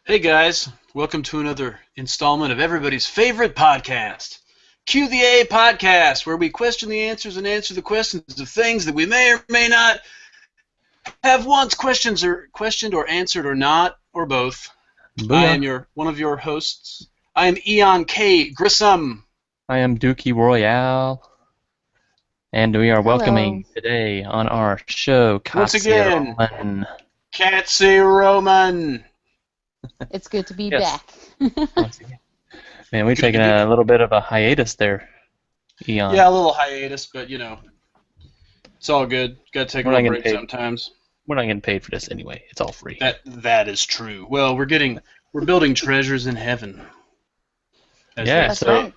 Hey guys, welcome to another installment of everybody's favorite podcast, Q the A Podcast, where we question the answers and answer the questions of things that we may or may not have once questioned or answered or not, or both. I Booyah. am one of your hosts. I am Eon K. Grissom. I am Dukey Royale, and we are Hello. welcoming today on our show Once Katzi again. Roman. Katzi Roman. It's good to be Yes. back. Once again. Man, we've taken a little bit of a hiatus there, Eon. Yeah, a little hiatus, but you know, it's all good. Got to take a We're not little getting break paid. sometimes. We're not getting paid for this anyway. It's all free. That is true. Well, we're building treasures in heaven. As Yeah, they That's say. so- right.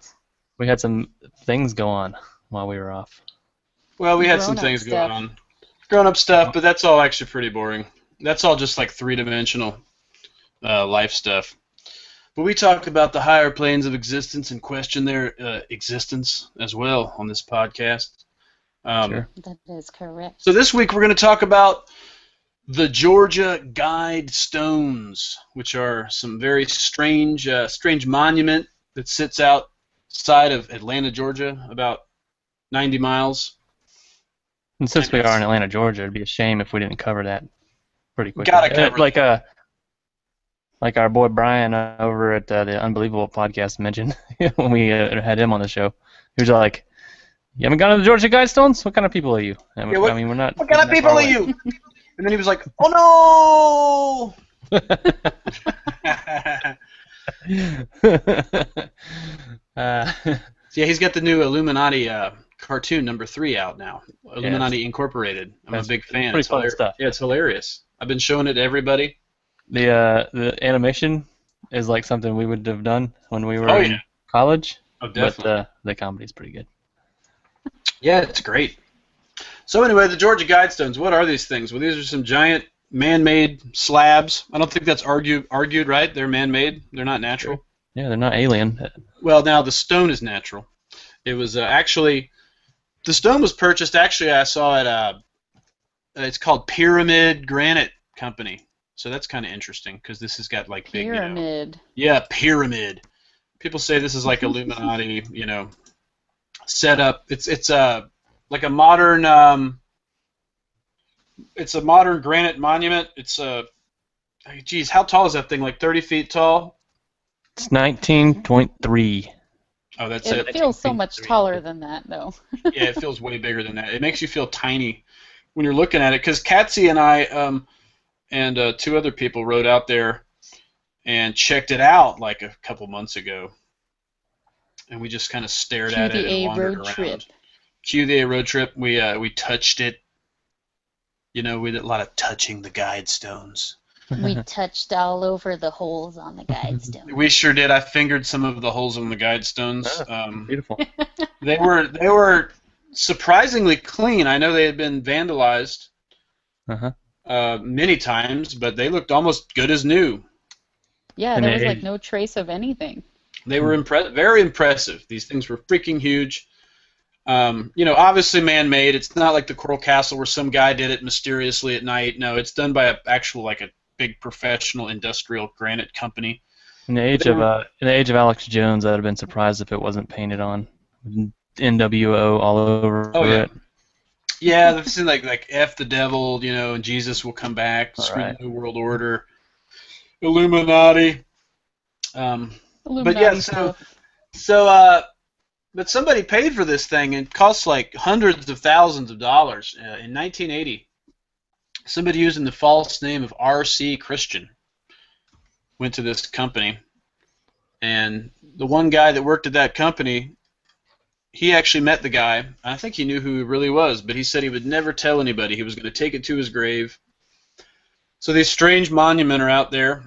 We had some things go on while we were off. Well, we had some Grown-up things stuff. going on. Grown-up stuff, but that's all actually pretty boring. That's all just like three-dimensional life stuff. But we talk about the higher planes of existence and question their existence as well on this podcast. Sure. That is correct. So this week we're going to talk about the Georgia Guidestones, which are some very strange monument that sits outside of Atlanta, Georgia, about 90 miles. And since we are in Atlanta, Georgia, it'd be a shame if we didn't cover that pretty quickly. Gotta cover like our boy Brian over at the Unbelievable podcast mentioned when we had him on the show. He was like, "You haven't gone to the Georgia Guidestones? What kind of people are you?" And Yeah, what- I mean, we're not. What kind of we're not people far are away. you? And then he was like, "Oh no!" Yeah, he's got the new Illuminati cartoon number 3 out now. Illuminati Incorporated. I'm That's a big fan. pretty It's fun hilar- stuff. Yeah, it's hilarious. I've been showing it to everybody. The animation is like something we would have done when we were Oh, in yeah. college, Oh, but definitely. the comedy's pretty good. Yeah, it's great. So anyway, the Georgia Guidestones. What are these things? Well, these are some giant man-made slabs. I don't think that's argued, right? They're man-made. They're not natural. Yeah, they're not alien. Well, now the stone is natural. It was actually the stone was purchased. Actually, I saw it. It's called Pyramid Granite Company. So that's kind of interesting because this has got like big. Pyramid. Yeah, pyramid. People say this is like Illuminati, setup. It's like a modern. It's a modern granite monument. It's geez, how tall is that thing? Like 30 feet tall? It's 19.3. Oh, that's It it. feels so much taller than that, though. Yeah, it feels way bigger than that. It makes you feel tiny when you're looking at it. Because Katzi and I and 2 other people rode out there and checked it out like a couple months ago, and we just kind of stared at it and QDA wandered road around. trip. QDA road trip. We touched it. We did a lot of touching the Guidestones. We touched all over the holes on the Guidestone. We sure did. I fingered some of the holes on the Guidestones. Beautiful. They were surprisingly clean. I know they had been vandalized many times, but they looked almost good as new. Yeah, And there was they- like no trace of anything. They were very impressive. These things were freaking huge. Obviously man-made. It's not like the Coral Castle where some guy did it mysteriously at night. No, it's done by a big professional industrial granite company. In the age of Alex Jones, I'd have been surprised if it wasn't painted on NWO all over Oh, yeah. it. Yeah, they've seen like F the devil, and Jesus will come back, screw Right. the New World Order, Illuminati. But yeah, Illuminati so but somebody paid for this thing, and it costs like hundreds of thousands of dollars in 1980. Somebody using the false name of R.C. Christian went to this company, and the one guy that worked at that company, he actually met the guy. I think he knew who he really was, but he said he would never tell anybody. He was going to take it to his grave. So these strange monuments are out there,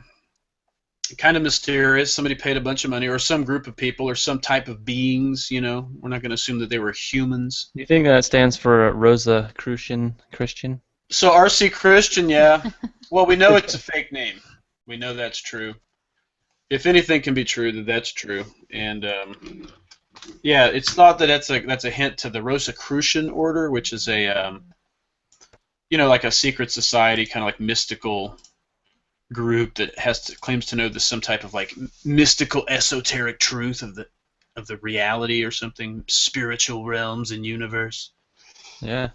kind of mysterious. Somebody paid a bunch of money, or some group of people, or some type of beings. We're not going to assume that they were humans. Do you think that stands for Rosicrucian Christian? So R.C. Christian, yeah. Well, we know it's a fake name. We know that's true. If anything can be true, that's true. And yeah, it's thought that that's a hint to the Rosicrucian order, which is a like a secret society, kind of like mystical group that claims to know some type of like mystical, esoteric truth of the reality or something, spiritual realms and universe. Yeah.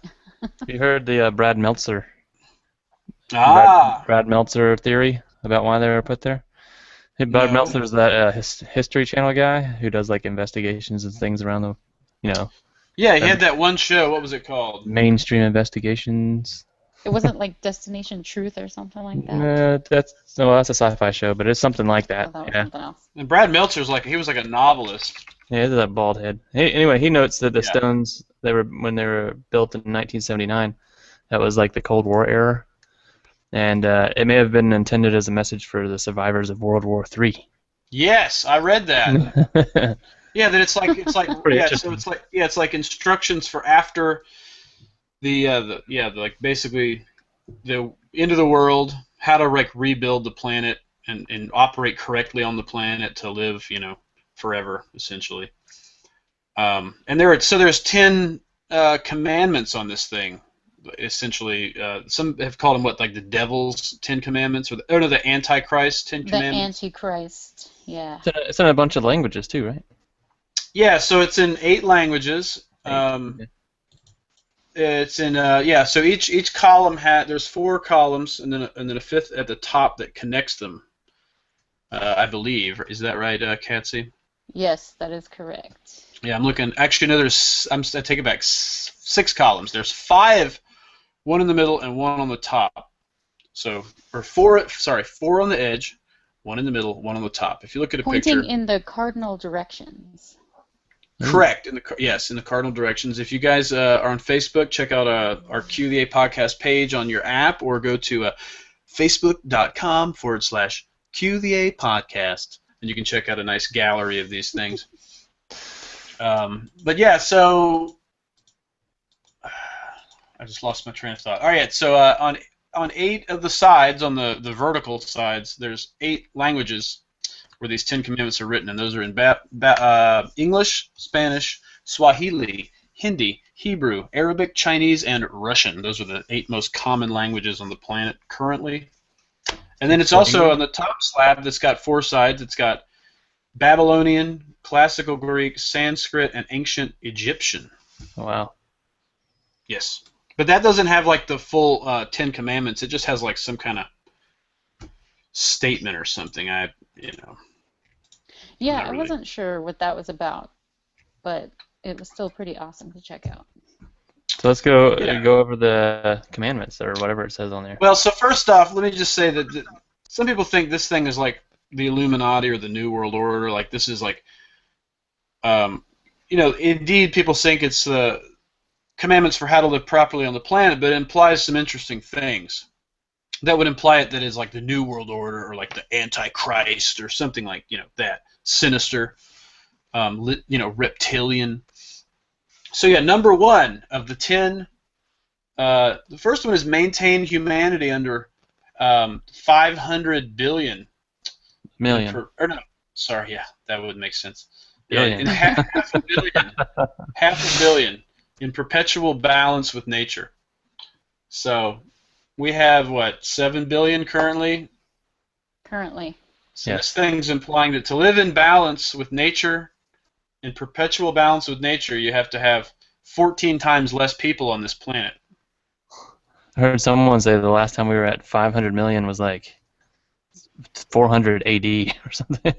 You heard the Brad Meltzer Ah, Brad Meltzer theory about why they were put there? Hey, Brad no. Meltzer's that History Channel guy who does like investigations and things around the, you know, Yeah, he uh, had that one show. What was it called? mainstream investigations. It wasn't like Destination Truth or something like that. That's a sci-fi show, but it's something like Oh, that. that was Yeah. something else. And Brad Meltzer's like he was like a novelist. Yeah, it's that bald head. Anyway, he notes that the Yeah. stones when they were built in 1979, that was like the Cold War era, and it may have been intended as a message for the survivors of World War III. Yes, I read that. Yeah, that it's like Pretty yeah, so interesting. it's like instructions for after the like basically the end of the world, how to like rebuild the planet and operate correctly on the planet to live, forever essentially. And there's 10 commandments on this thing. Essentially, some have called them like the devil's 10 commandments, or no, the Antichrist 10 The commandments. Antichrist, yeah. It's in a bunch of languages too, right? Yeah, so it's in 8 languages. 8. It's in yeah. So each column there's 4 columns and then a fifth at the top that connects them. I believe, is that right, Katzi? Yes, that is correct. Yeah, I'm looking. Actually, no. I take it back. 6 columns. There's 5, one in the middle and one on the top. So, or 4. Sorry, 4 on the edge, one in the middle, one on the top. If you look at a Pointing picture. in the cardinal directions. Correct. In the cardinal directions. If you guys are on Facebook, check out our QVA podcast page on your app, or go to facebook.com/QVA podcast, and you can check out a nice gallery of these things. But yeah, so I just lost my train of thought. All right, so on 8 of the sides, on the vertical sides, there's 8 languages where these 10 commandments are written, and those are in English, Spanish, Swahili, Hindi, Hebrew, Arabic, Chinese, and Russian. Those are the 8 most common languages on the planet currently. And then it's also on the top slab that's got 4 sides. It's got Babylonian, Classical Greek, Sanskrit, and Ancient Egyptian. Wow. Yes. But that doesn't have like the full 10 commandments. It just has like some kind of statement or something. Yeah, Not I really. wasn't sure what that was about, but it was still pretty awesome to check out. So let's go Yeah. go over the commandments or whatever it says on there. Well, so first off, let me just say that some people think this thing is like the Illuminati or the New World Order. Like this is like, indeed people think it's the commandments for how to live properly on the planet, but it implies some interesting things. That would imply it that is like the New World Order or like the Antichrist or something like that sinister, reptilian. So yeah, number 1 of the 10. The first one is maintain humanity under 500 billion. Million. Yeah, that would make sense. Billion. In half a billion. Half a billion in perpetual balance with nature. So we have, 7 billion currently? Currently. So Yes. this thing's implying that to live in balance with nature, in perpetual balance with nature, you have to have 14 times less people on this planet. I heard someone say the last time we were at 500 million was like 400 AD or something.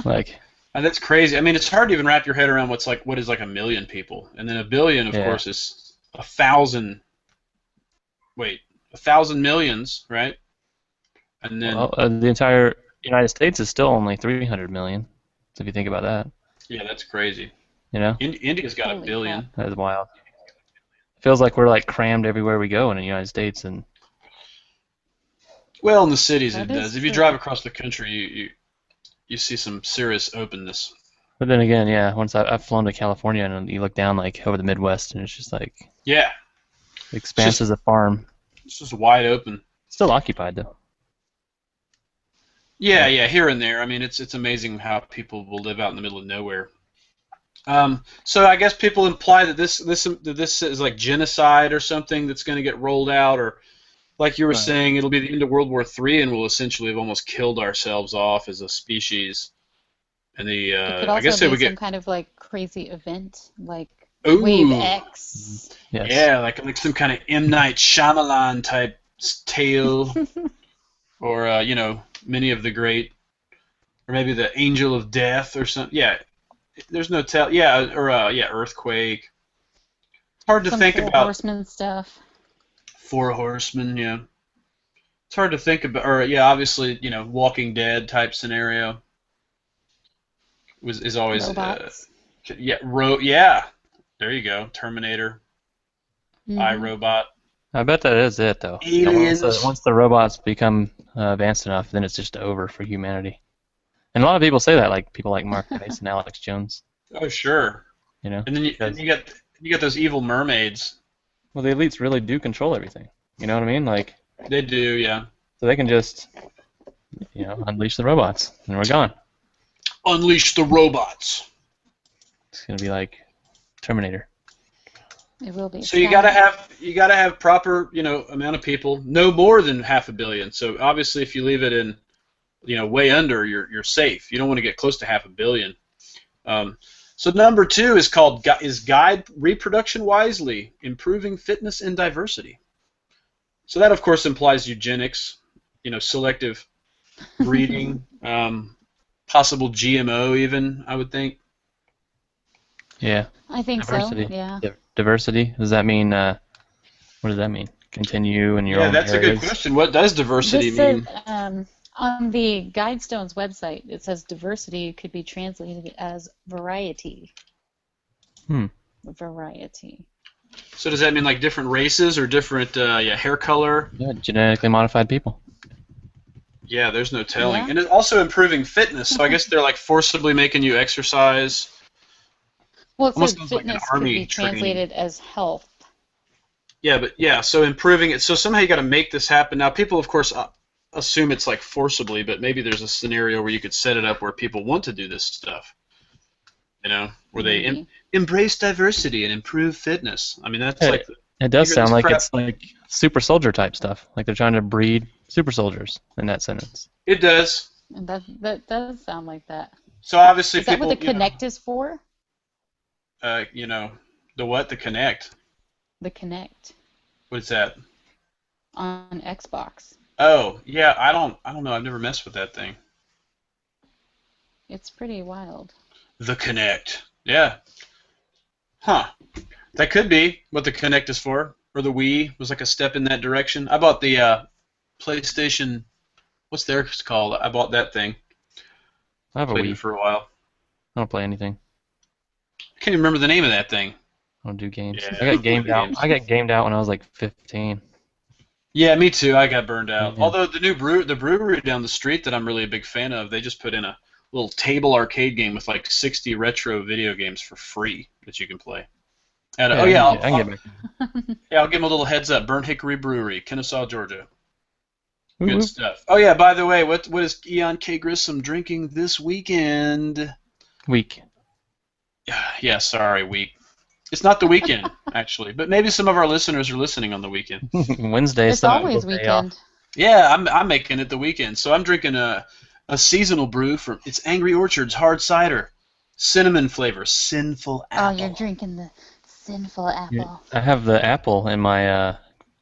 Like, And that's crazy. I mean, it's hard to even wrap your head around what is like a million people, and then a billion, of Yeah. course, is 1,000. Wait, 1,000 millions, right? And then well, the entire United States is still only 300 million. So if you think about that, yeah, that's crazy. you know, India's got Holy a billion. crap. that is wild. It feels like we're like crammed everywhere we go in the United States, and Well, in the cities That it is does. If you true. drive across the country, you see some serious openness. but then again, yeah, once I've flown to California and you look down like over the Midwest, and it's just like Yeah, expanses of farm, it's just wide open. still occupied though. Yeah, here and there. I mean, it's amazing how people will live out in the middle of nowhere. So I guess people imply that this is like genocide or something that's going to get rolled out, or like you were Right. saying, it'll be the end of World War III, and we'll essentially have almost killed ourselves off as a species. And It could I also guess it be would some get kind of like crazy event, like Wave ooh, X. Yes. yeah, like some kind of M. Night Shyamalan type tale, or many of the great, or maybe the Angel of Death or something. Yeah, there's no tell. Yeah, or earthquake. It's hard to Some think Four about Horsemen stuff. Four Horsemen. Yeah, it's hard to think about. Or yeah, obviously, Walking Dead type scenario is always Robots. yeah. There you go. Terminator, Hmm. iRobot, I bet that is it, though. aliens. Once the robots become advanced enough, then it's just over for humanity. And a lot of people say that, like people like Mark Tyson and Alex Jones. Oh sure. You know, And then because you got those evil mermaids. well, the elites really do control everything. You know what I mean? Like, They do, yeah. so they can just, unleash the robots, and we're gone. Unleash the robots. It's gonna be like Terminator. It will be. So you gotta have proper, amount of people, no more than 500 million. So obviously, if you leave it in, way under, you're safe. You don't want to get close to 500 million. So number 2 is called guide reproduction wisely, improving fitness and diversity. So that of course implies eugenics, selective breeding, possible GMO even, I would think. Yeah. I think Diversity. so. Yeah. Diversity. Does that mean? What does that mean? Continue in your Yeah, own that's areas? a good question. What does diversity This says, mean? on the Guidestones website, it says diversity could be translated as variety. Variety. So does that mean like different races or different hair color? Yeah, genetically modified people. Yeah, there's no telling. Yeah. And it's also improving fitness. So I guess they're like forcibly making you exercise. Well, it Almost says sounds like an fitness could army be training. translated as health. Yeah, but yeah, so improving it. So somehow you got to make this happen. Now, people, of course, assume it's like forcibly, but maybe there's a scenario where you could set it up where people want to do this stuff. Where they Maybe. embrace diversity and improve fitness. I mean, that's Hey, like It does you hear sound this like crap- it's like super soldier type stuff. Like they're trying to breed super soldiers in that sentence. it does. And that does sound like that. So obviously Is that people, what the Connect is for? The what? The Connect. The Connect What's that? on Xbox. Oh, yeah, I don't know. I've never messed with that thing. It's pretty wild. The Connect. Yeah. Huh. That could be what the Connect is for. Or the Wii was like a step in that direction. I bought the PlayStation. What's theirs called? I bought that thing. I have a Played Wii. it for a while. I don't play anything. I can't even remember the name of that thing. I don't do games. Yeah, I got gamed out. games. I got gamed out when I was like 15. Yeah, me too. I got burned out. Yeah. Although the brewery down the street that I'm really a big fan of, they just put in a little table arcade game with like 60 retro video games for free that you can play. And, I can get back. I'll give them a little heads up. Burnt Hickory Brewery, Kennesaw, Georgia. Woo-woo. Good stuff. Oh yeah, by the way, what is Eon K. Grissom drinking this weekend? Week. Yeah, sorry, week. It's not the weekend actually, but maybe some of our listeners are listening on the weekend. Wednesday. It's so always day off. weekend. Yeah, I'm making it the weekend, so I'm drinking a seasonal brew from it's Angry Orchard's hard cider, cinnamon flavor, sinful Oh, apple. you're drinking the sinful apple. I have the apple in my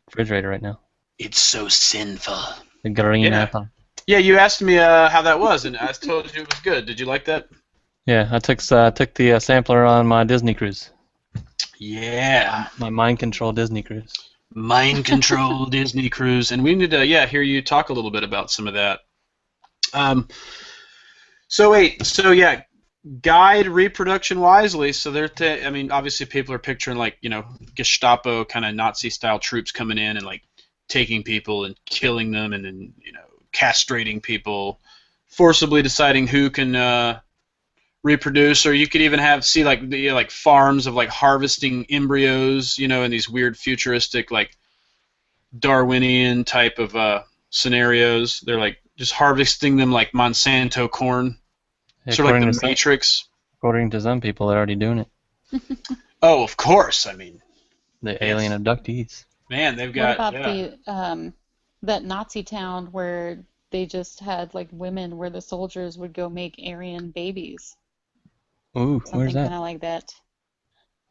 refrigerator right now. It's so sinful. The green Yeah. apple. Yeah, you asked me how that was, and I told you it was good. Did you like that? Yeah, I took the sampler on my Disney cruise. Yeah. My mind control Disney cruise. Mind control Disney cruise, and we need to hear you talk a little bit about some of that. Guide reproduction wisely. So I mean, obviously people are picturing like Gestapo kind of Nazi style troops coming in and like taking people and killing them, and then castrating people, forcibly deciding who can reproduce, or you could even see like farms of like harvesting embryos, in these weird futuristic like Darwinian type of scenarios. They're like just harvesting them like Monsanto corn, sort of like the Matrix. According to some people, they're already doing it. Oh, of course. I mean, The alien abductees. man, they've What got about the that Nazi town where they just had like women where the soldiers would go make Aryan babies. Ooh, where's Something that? kind of like that.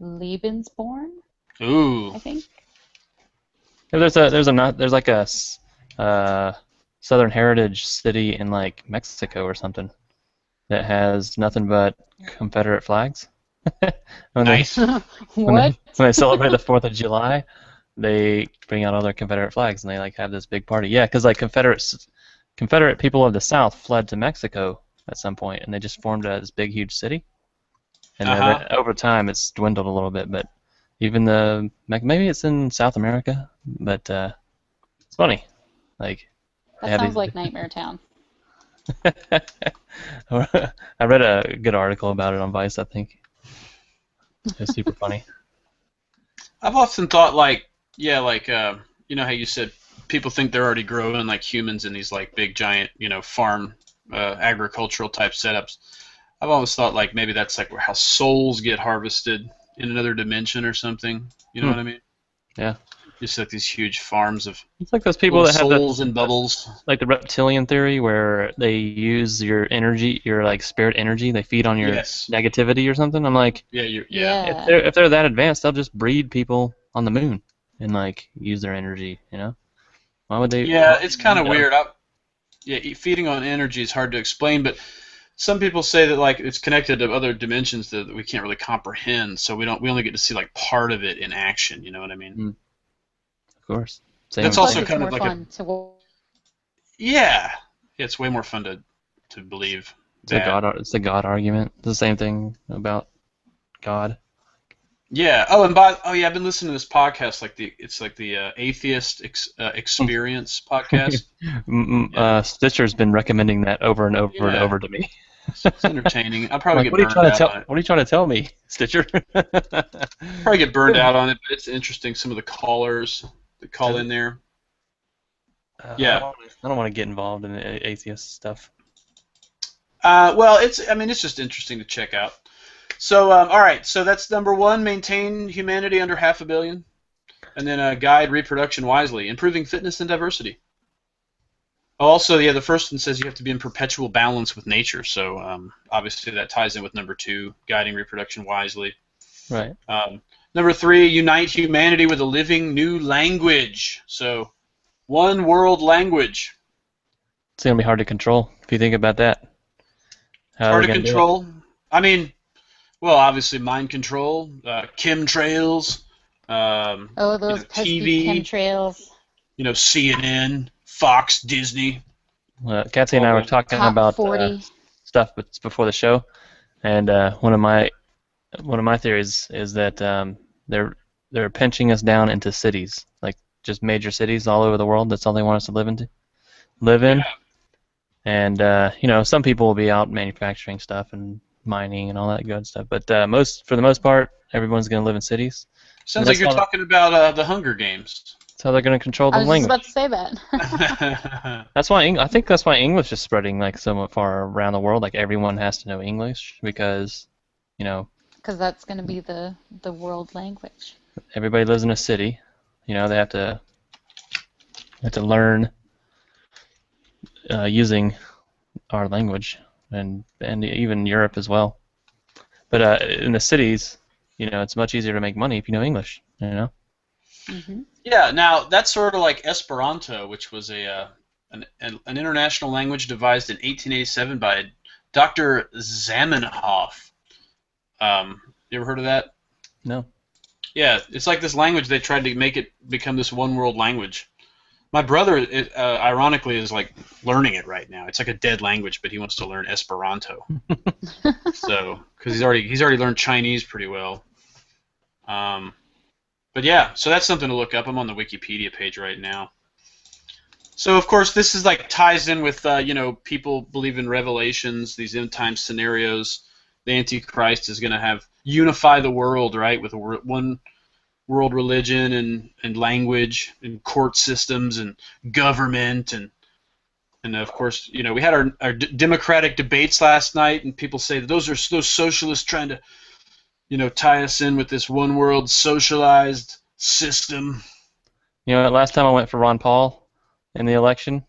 Lebensborn, Ooh, I think. Yeah, there's like a Southern Heritage city in like Mexico or something that has nothing but Confederate flags. when they nice. when they What? when they celebrate the 4th of July, they bring out all their Confederate flags and they like have this big party. Yeah, because like Confederate people of the South fled to Mexico at some point, and they just formed this big, huge city. And Uh-huh. over time, it's dwindled a little bit. But even maybe it's in South America, but it's funny. Like they That have sounds these. like Nightmare Town. I read a good article about it on Vice. I think it's super funny. I've often thought like, yeah, like you know how you said people think they're already growing like humans in these like big giant, farm agricultural type setups. I've always thought like maybe that's like how souls get harvested in another dimension or something. You know Hmm. what I mean? Yeah, Just like these huge farms of it's like those people little that have souls in bubbles. like the reptilian theory where they use your energy, your like spirit energy. They feed on your Yes. negativity or something. I'm like, Yeah. Yeah. Yeah. if they're that advanced, they'll just breed people on the moon and like use their energy. You know, why would they? Yeah. Why would It's they kind need of us? weird. Feeding on energy is hard to explain, but some people say that like it's connected to other dimensions that we can't really comprehend, so we only get to see like part of it in action. You know what I mean? Mm, of course, That's same. Plus, also it's kind of more like a fun to. yeah. It's way more fun to believe that. It's the God argument. It's the same thing about God. Yeah. Oh yeah, I've been listening to this podcast it's like the atheist experience podcast. Yeah. Stitcher's been recommending that over and over and Yeah. over to me. It's entertaining. I'll I'm probably like, get burned out on it. what are you trying to tell me, Stitcher? Probably get burned out on it, but it's interesting. Some of the callers that call Is in it? there. I Yeah. don't want to get involved in the atheist stuff. Well, it's just interesting to check out. So, all right. So that's number one: maintain humanity under 500,000,000, and then guide reproduction wisely, improving fitness and diversity. Also, yeah, the first one says you have to be in perpetual balance with nature. So, obviously, that ties in with number two: guiding reproduction wisely. Right. Number three: unite humanity with a living new language. So, one world language. It's gonna be hard to control if you think about that. It's How are hard they to gonna do it? control. I mean, well, obviously, mind control, chemtrails, Oh, those pesky TV, chemtrails. CNN, Fox, Disney, Kathy and all I were the. talking Top about 40. stuff before the show, and one of my theories is that they're pinching us down into cities, like just major cities all over the world. That's all they want us to live Yeah. in. And some people will be out manufacturing stuff and mining and all that good stuff. But for the most part, everyone's going to live in cities. And Sounds like you're talking about the Hunger Games. that's how they're going to control the I was just about language. to say that. That's why I think that's why English is spreading like so far around the world. Like everyone has to know English because, you know, Because that's going to be the world language. everybody lives in a city. They have to learn using our language, and even Europe as well. But in the cities, it's much easier to make money if you know English. Hmm. Yeah. Now that's sort of like Esperanto, which was an international language devised in 1887 by Dr. Zamenhof. You ever heard of that? No. Yeah, it's like this language they tried to make it become this one world language. My brother, ironically, is like learning it right now. It's like a dead language, but he wants to learn Esperanto. So, because he's already learned Chinese pretty well. But yeah, so that's something to look up. I'm on the Wikipedia page right now. So of course this is like ties in with people believe in revelations, these end time scenarios. The Antichrist is going to have unify the world, right, with one world religion and language and court systems and government and of course we had our democratic debates last night, and people say that those socialists trying to tie us in with this one world socialized system. Last time I went for Ron Paul, in the election,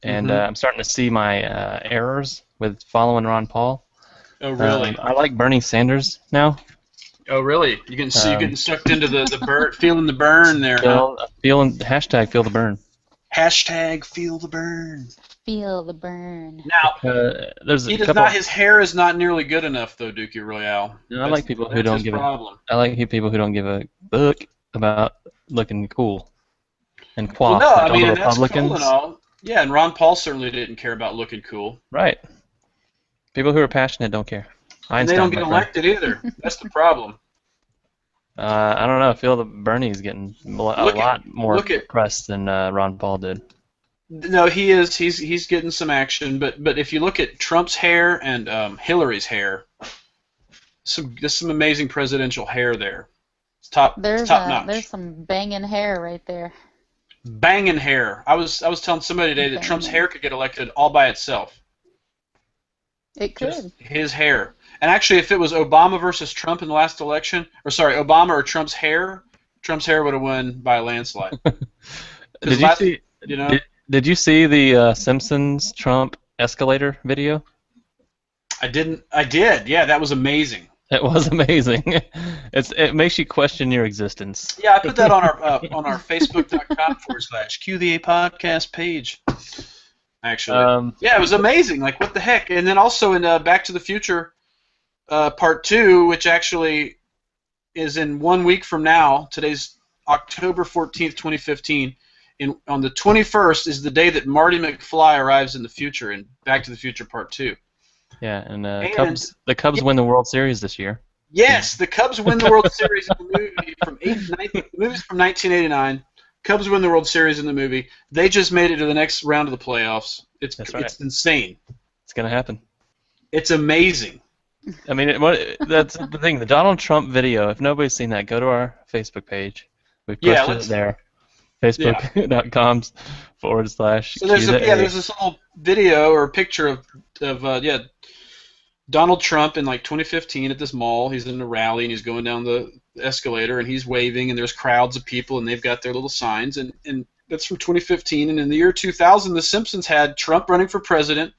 and Mhm. I'm starting to see my errors with following Ron Paul. Oh, really? I like Bernie Sanders now. Oh, really? You Um, getting sucked into the burn, feeling the burn there, huh? feeling hashtag feel the burn. Hashtag feel the burn. Feel the burn. Now, There's he a does not. couple. His hair is not nearly good enough, though, Dukey Royale. I like people who That's don't his give a. problem. I like people who don't give a fuck about looking cool and Well, no, coiffed I like all mean, the and that's cool and Republicans. all. Yeah, and Ron Paul certainly didn't care about looking cool, Right. People who are passionate don't care. and they don't Einstein, get my friend. elected either. That's the problem. I don't know. I feel that Bernie's getting a Look at, lot more look at. press than Ron Paul did. No, he is. He's getting some action, but if you look at Trump's hair and Hillary's hair, there's some amazing presidential hair there. It's top There's notch. some banging hair right there. Banging hair. I was telling somebody today that Trump's Banging. hair could get elected all by itself. It Just could. his hair. And actually, if it was Obama versus Trump in the last election, or sorry, Obama or Trump's hair would have won by a landslide. Did you see? You know, Did you see the Simpsons Trump escalator video? I didn't. I did. Yeah, that was amazing. It was amazing. It makes you question your existence. Yeah, I put that on our Facebook.com/QVA podcast page. Actually, yeah, it was amazing. Like, what the heck? And then also in Back to the Future Part 2, which actually is in 1 week from now. Today's October 14th, 2015. On the 21st is the day that Marty McFly arrives in the future in Back to the Future Part 2. Yeah, and And the Cubs win the World Series this year. yes, the Cubs win the World Series in the movie the movie's from 1989. Cubs win the World Series in the movie. They just made it to the next round of the playoffs. That's right. It's insane. It's gonna happen. It's amazing. I mean, that's the thing. The Donald Trump video. If nobody's seen that, go to our Facebook page. We posted it there. Facebook.com/. So there's this little video or picture of Donald Trump in like 2015 at this mall. He's in a rally and he's going down the escalator and he's waving and there's crowds of people and they've got their little signs and that's from 2015. And in the year 2000, The Simpsons had Trump running for president,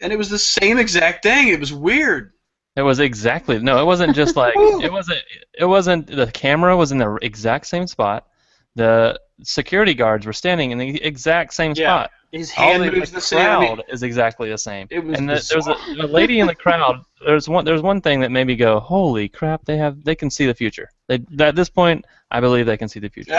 and it was the same exact thing. It was weird. It was exactly no. It wasn't just like it wasn't. It wasn't. The camera was in the exact same spot. The security guards were standing in the exact same spot. His hand moves the same. The crowd is exactly the same. It was there was a lady in the crowd. There's one thing that made me go, "Holy crap! They can see the future." At this point, I believe they can see the future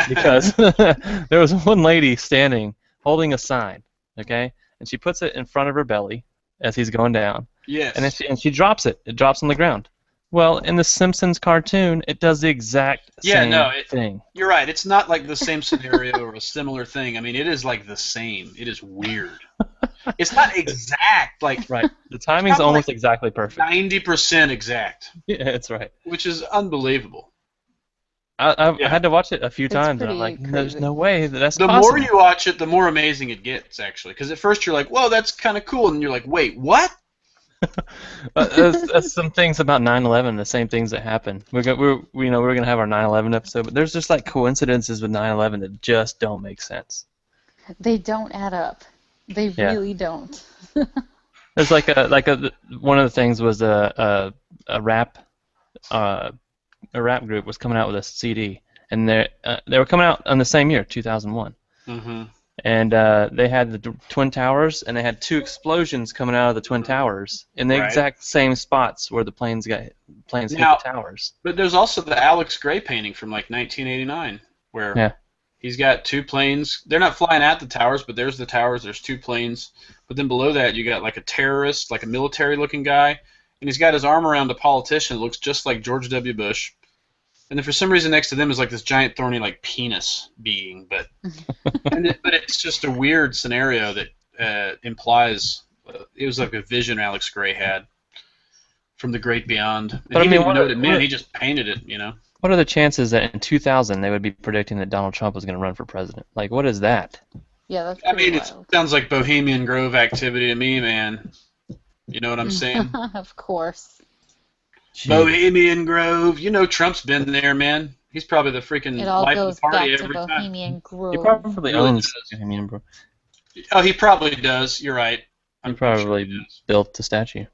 because there was one lady standing holding a sign, okay, and she puts it in front of her belly as he's going down. Yes. And she drops it. It drops on the ground. Well, in the Simpsons cartoon, it does the exact same thing. You're right. It's not like the same scenario or a similar thing. I mean, it is like the same. It is weird. It's not exact. Like right. The timing's almost like exactly perfect. 90% exact. Yeah, that's right. Which is unbelievable. I had to watch it a few times. And I'm like, crazy. there's no way that's the possible. more you watch it, the more amazing it gets, actually. Because at first you're like, whoa, that's kind of cool. And you're like, wait, what? That's some things about 9/11, the same things that happen. We're gonna have our 9/11 episode, but there's just like coincidences with 9/11 that just don't make sense. They don't add up. They really don't. There's one of the things was a rap group was coming out with a CD, and they were coming out on the same year, 2001. Mm-hmm. And they had the Twin Towers, and they had two explosions coming out of the Twin Towers in the exact same spots where the planes hit the towers. But there's also the Alex Gray painting from like 1989, where he's got two planes. They're not flying at the towers, but there's the towers. There's two planes. But then below that, you got like a terrorist, like a military-looking guy, and he's got his arm around a politician that looks just like George W. Bush. And then for some reason next to them is like this giant thorny like penis being, but it's just a weird scenario that implies it was like a vision Alex Gray had from the great beyond. And but he I mean, didn't know what it meant. He just painted it, What are the chances that in 2000 they would be predicting that Donald Trump was going to run for president? Like, what is that? Yeah, that's pretty wild. It sounds like Bohemian Grove activity to me, man. You know what I'm saying? Of course. Jeez. Bohemian Grove. Trump's been there, man. He's probably the freaking It all life of goes the party back to every time. Bohemian He Grove. probably Really owns does. Bohemian Grove. Oh, he probably does. You're right. He I'm sure he probably does. built the statue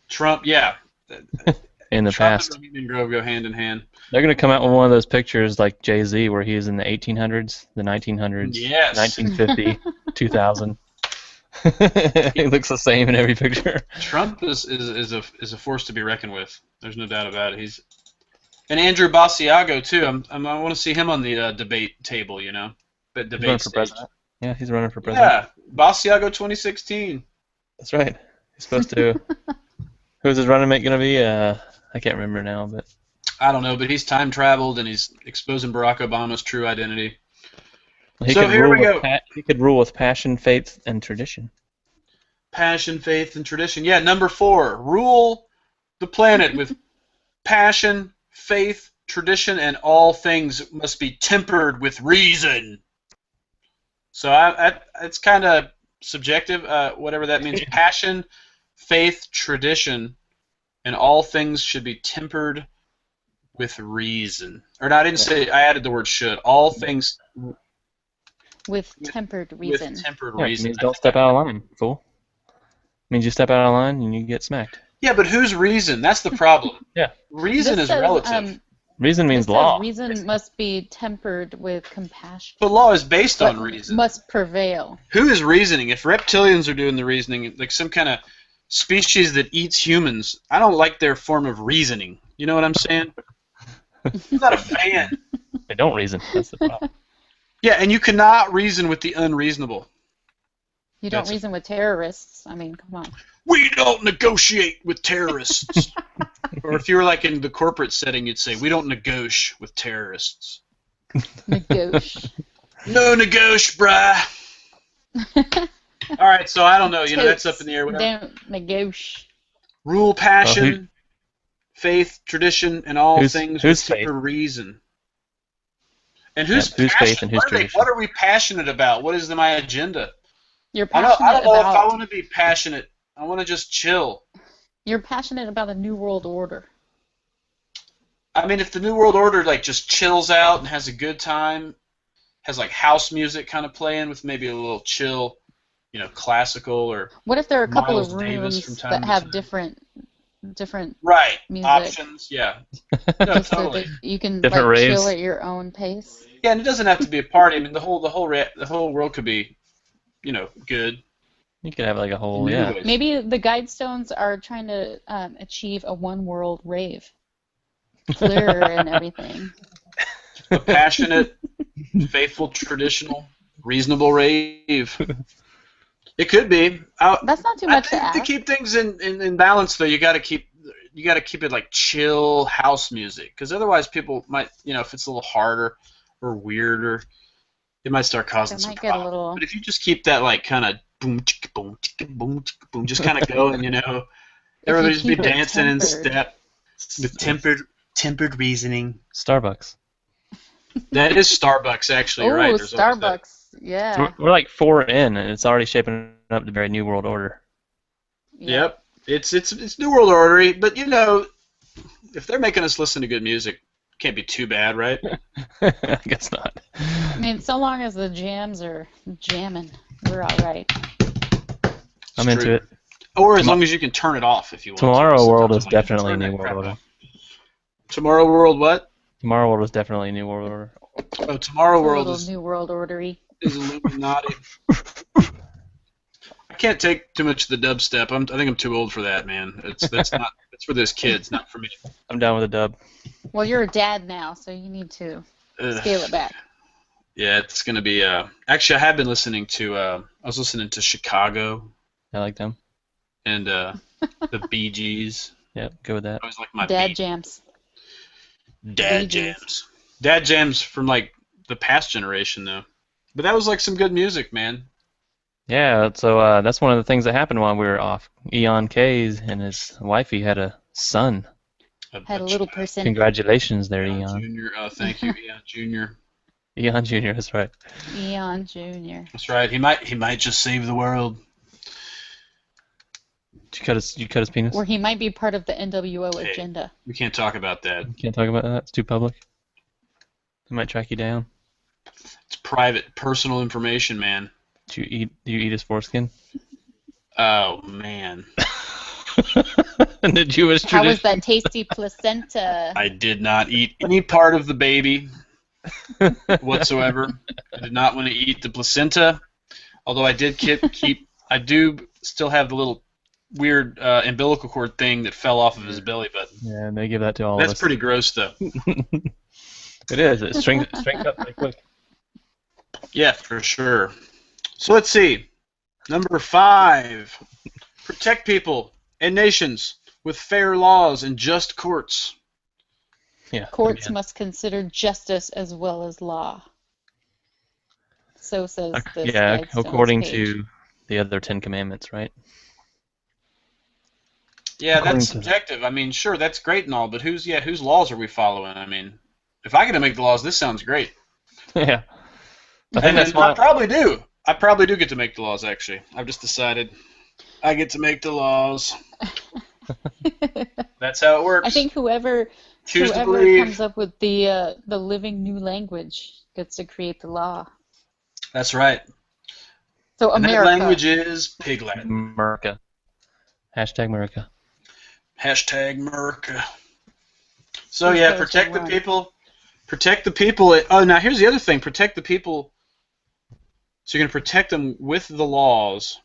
Trump, yeah. in the Trump past. and Bohemian Grove go hand in hand. They're going to come out with one of those pictures like Jay-Z where he was in the 1800s, the 1900s, Yes. 1950, 2000. He looks the same in every picture. Trump is a force to be reckoned with. There's no doubt about it. And Andrew Basiago too. I want to see him on the debate table. But He's running debate for stage. president. Yeah, he's running for president. Yeah, Basiago 2016. That's right. He's supposed to. Who's his running mate going to be? I can't remember now, but I don't know, but he's time traveled and he's exposing Barack Obama's true identity. he So could here rule we with go. he could rule with passion, faith, and tradition. Passion, faith, and tradition. Yeah, number 4. Rule the planet with passion, faith, tradition, and all things must be tempered with reason. So it's kind of subjective, whatever that means. Passion, faith, tradition, and all things should be tempered with reason. Or no, I didn't say. I added the word should. All things With tempered reason. with tempered Yeah, it reason. means don't step out of line, fool. It means you step out of line and you get smacked. Yeah, but whose reason? That's the problem. Yeah. Reason This is says, relative. Reason means It says law. reason must be tempered with compassion. But law is based But on reason. must prevail. Who is reasoning? If reptilians are doing the reasoning, like some kind of species that eats humans, I don't like their form of reasoning. You know what I'm saying? I'm not a fan. They don't reason. That's the problem. Yeah, and you cannot reason with the unreasonable. You don't That's- reason with terrorists. I mean, come on. We don't negotiate with terrorists. Or if you were like in the corporate setting, you'd say, we don't negotiate with terrorists. Negotiate. No negotiate, bruh. All right, so I don't know. That's up in the air. Whatever. Don't negotiate. Rule, passion, faith, tradition, and all Who's- things who's with faith? reason. And who's Who's passionate? faith and who's tradition? What are we passionate about? What is my agenda? You're I passionate don't know if I about. want to be passionate. I want to just chill. You're passionate about a new world order. I mean, if the New World Order just chills out and has a good time, has house music kind of playing with maybe a little chill, classical or What if there are a couple Miles of Davis rooms from time that to have time. different right music? options? Yeah, no, Just so totally. that you can Different raves. chill at your own pace. Yeah, and it doesn't have to be a party. I mean, the whole world could be, good. You could have a whole, in yeah. many ways. Maybe the Guidestones are trying to achieve a one world rave. Clearer and everything. A passionate, faithful, traditional, reasonable rave. It could be. That's not too I much to think to ask. keep things in balance, though, you got to keep it like chill house music, because otherwise people might, if it's a little harder or weirder, it might start causing It some might get a problems. little. But if you just keep that kind of boom chicka boom chicka boom chicka boom, just kind of going, everybody just be keep it dancing in tempered. step with tempered reasoning. Starbucks. That is Starbucks, actually. Oh, You're right. There's always that. Starbucks. Yeah. We're like 4 in, and it's already shaping up to be a new world order. Yeah. Yep. It's New World Order, but if they're making us listen to good music, it can't be too bad, right? I guess not. I mean, so long as the jams are jamming, we're all right. I'm It's into true. it. Or as long as you can turn it off if you want. Tomorrow to. World Sometimes is I'm like, definitely a turn new that world crap order. off. Tomorrow World what? Tomorrow World is definitely a new world order. Oh, Tomorrow It's a World little is new world ordery. Illuminati. I can't take too much of the dubstep. I think I'm too old for that, man. That's for those kids, not for me. I'm down with a dub. Well, you're a dad now, so you need to Ugh. scale it back. Yeah, it's gonna be. Actually, I have been listening to. I was listening to Chicago I like them. and the Bee Gees. Yep, go with that. I was like my Dad Bee- jams. Dad Bee Gees. jams. Dad jams from the past generation though. But that was some good music, man. Yeah, so that's one of the things that happened while we were off. Eon K and his wifey had a son. Had a little person. Congratulations there, Eon Eon. Junior. Thank you, Eon Junior. Eon Jr., that's right. Eon Jr. That's right. He might just save the world. Did you cut his penis? Or he might be part of the NWO Hey. agenda. We can't talk about that. You can't talk about that. It's too public. He might track you down. It's private, personal information, man. Do you eat his foreskin? Oh, man. In the Jewish How was tradition. that tasty placenta? I did not eat any part of the baby whatsoever. I did not want to eat the placenta, although I did I do still have the little weird umbilical cord thing that fell off of his belly button. Yeah, and they give that to all of us. That's pretty gross, though. It is. It strengthens up pretty quick. Yeah, for sure. So let's see. Number 5. Protect people and nations with fair laws and just courts. Yeah. Courts again. must consider justice as well as law. So says this Yeah, Guidestones according page. to the other 10 Commandments, right? Yeah, According that's to- subjective. I mean, sure, that's great and all, but whose laws are we following? I mean, if I get to make the laws, this sounds great. Yeah. I think And that's I why. probably do. I probably do get to make the laws, actually. I've just decided I get to make the laws. That's how it works. I think whoever Choose to whoever believe. comes up with the living new language gets to create the law. That's right. So And that America. language is Pig Latin. America. Hashtag America. Hashtag Merca. So Who's yeah, better protect to the learn? people. Protect the people. Oh, now here's the other thing. Protect the people. So you're going to protect them with the laws,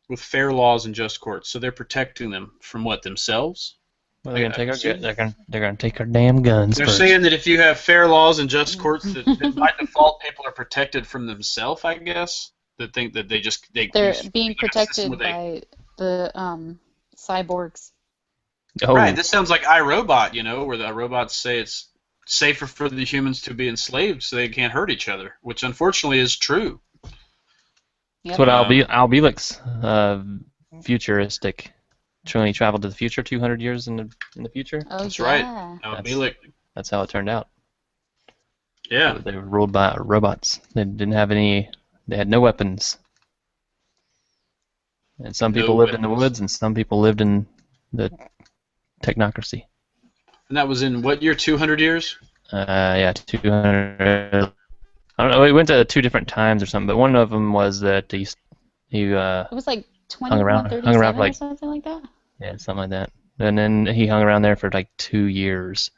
with fair laws and just courts. So they're protecting them from what, themselves? Well, they're gonna take our assume- they're gonna take our damn guns They're first. saying that if you have fair laws and just courts, that by default people are protected from themselves, I guess. That think that They're use being a system protected where they- by the cyborgs. Oh, Right, this sounds like iRobot, where the robots say it's safer for the humans to be enslaved so they can't hurt each other, which unfortunately is true. that's what Um, Albelik's futuristic. When he traveled to the future 200 years in the future. Oh, That's yeah. right. Bielek, That's how it turned out. yeah. They were ruled by robots. They didn't have any. They had no weapons. And some No people lived in the weapons. woods, and some people lived in the technocracy. And that was in what year? 200 years? Yeah, 200. I don't know. It went to 2 different times or something, but one of them was that he It was like hung around 2137 like- or something like that. yeah, something like that. And then he hung around there for like 2 years.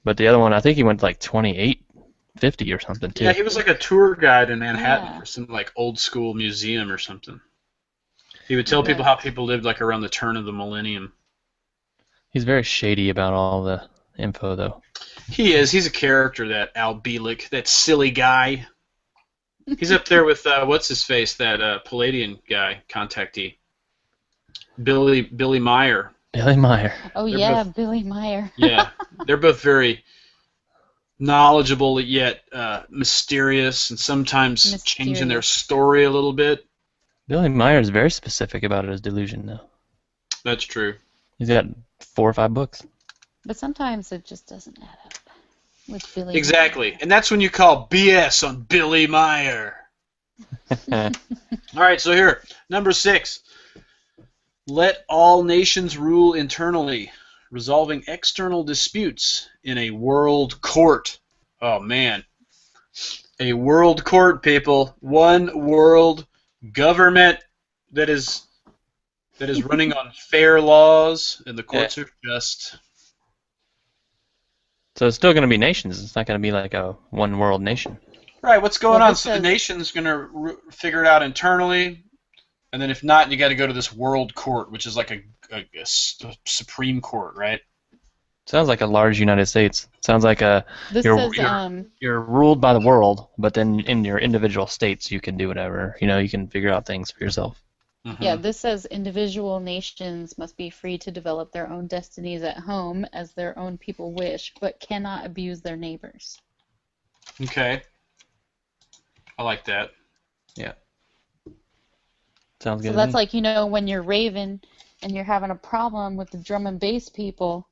But the other one, I think he went to like 2850 or something too. Yeah, he was like a tour guide in Manhattan Yeah. for some like old school museum or something. He would tell Yeah. people how people lived like around the turn of the millennium. He's very shady about all the info, though. He is. He's a character, that Al Bielek, that silly guy. He's up there with what's his face, that Palladian guy, contactee, Billy Meyer. Billy Meyer. Oh, They're yeah, both- Billy Meyer. Yeah, they're both very knowledgeable yet mysterious, and sometimes changing their Mysterious. story a little bit. Billy Meyer is very specific about his delusion, though. That's true. He's got 4 or 5 books. But sometimes it just doesn't add up with Billy Exactly, Meyer. and that's when you call BS on Billy Meyer. All right, so here, number 6. Let all nations rule internally, resolving external disputes in a world court. Oh, man. A world court, people. One world government that is running on fair laws, and the courts are just... So it's still going to be nations. It's not going to be like a one world nation. Right, what's going Well, on? this So the says- nation's going to figure it out internally, and then if not, you got to go to this world court, which is like a supreme court, right? Sounds like a large United States. Sounds like This You're- says, you're- you're ruled by the world, but then in your individual states you can do whatever. You can figure out things for yourself. Mhm. yeah, this says individual nations must be free to develop their own destinies at home as their own people wish, but cannot abuse their neighbors. Okay. I like that. Sounds good. So to that's me. like, when you're Raven and you're having a problem with the drum and bass people,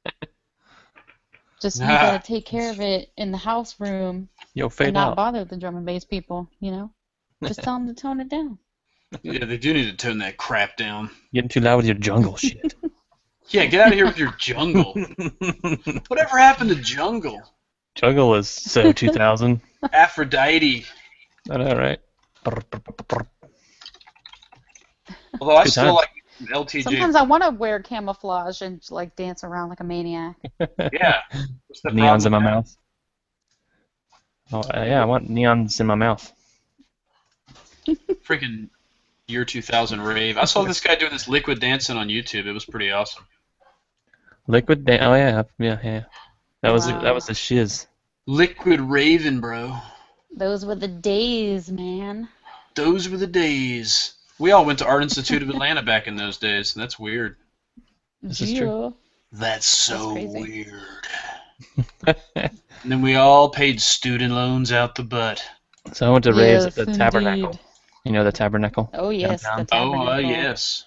just you gotta take care of it in the house room Yo, and fade not out. bother the drum and bass people, Just tell them to tone it down. Yeah, they do need to tone that crap down. Getting too loud with your jungle shit. Yeah, get out of here with your jungle. Whatever happened to jungle? Jungle is so 2000. Aphrodite. I know, right? Although I Good still times. like LTJ. Sometimes I want to wear camouflage and like dance around like a maniac. Yeah. What's the Neons in problem my with mouth. Oh, yeah, I want neons in my mouth. that? Freaking year 2000 rave. I saw this guy doing this liquid dancing on YouTube. It was pretty awesome. Liquid oh yeah, yeah. That was Wow. the shiz. Liquid raving, bro. Those were the days, man. Those were the days. We all went to Art Institute of Atlanta back in those days, and that's weird. This is true. That's so That's crazy. weird. And then we all paid student loans out the butt. So I went to raves at Yes, the Tabernacle. indeed. You know the Tabernacle? Oh yes, Downtown. the tabernacle. Yes.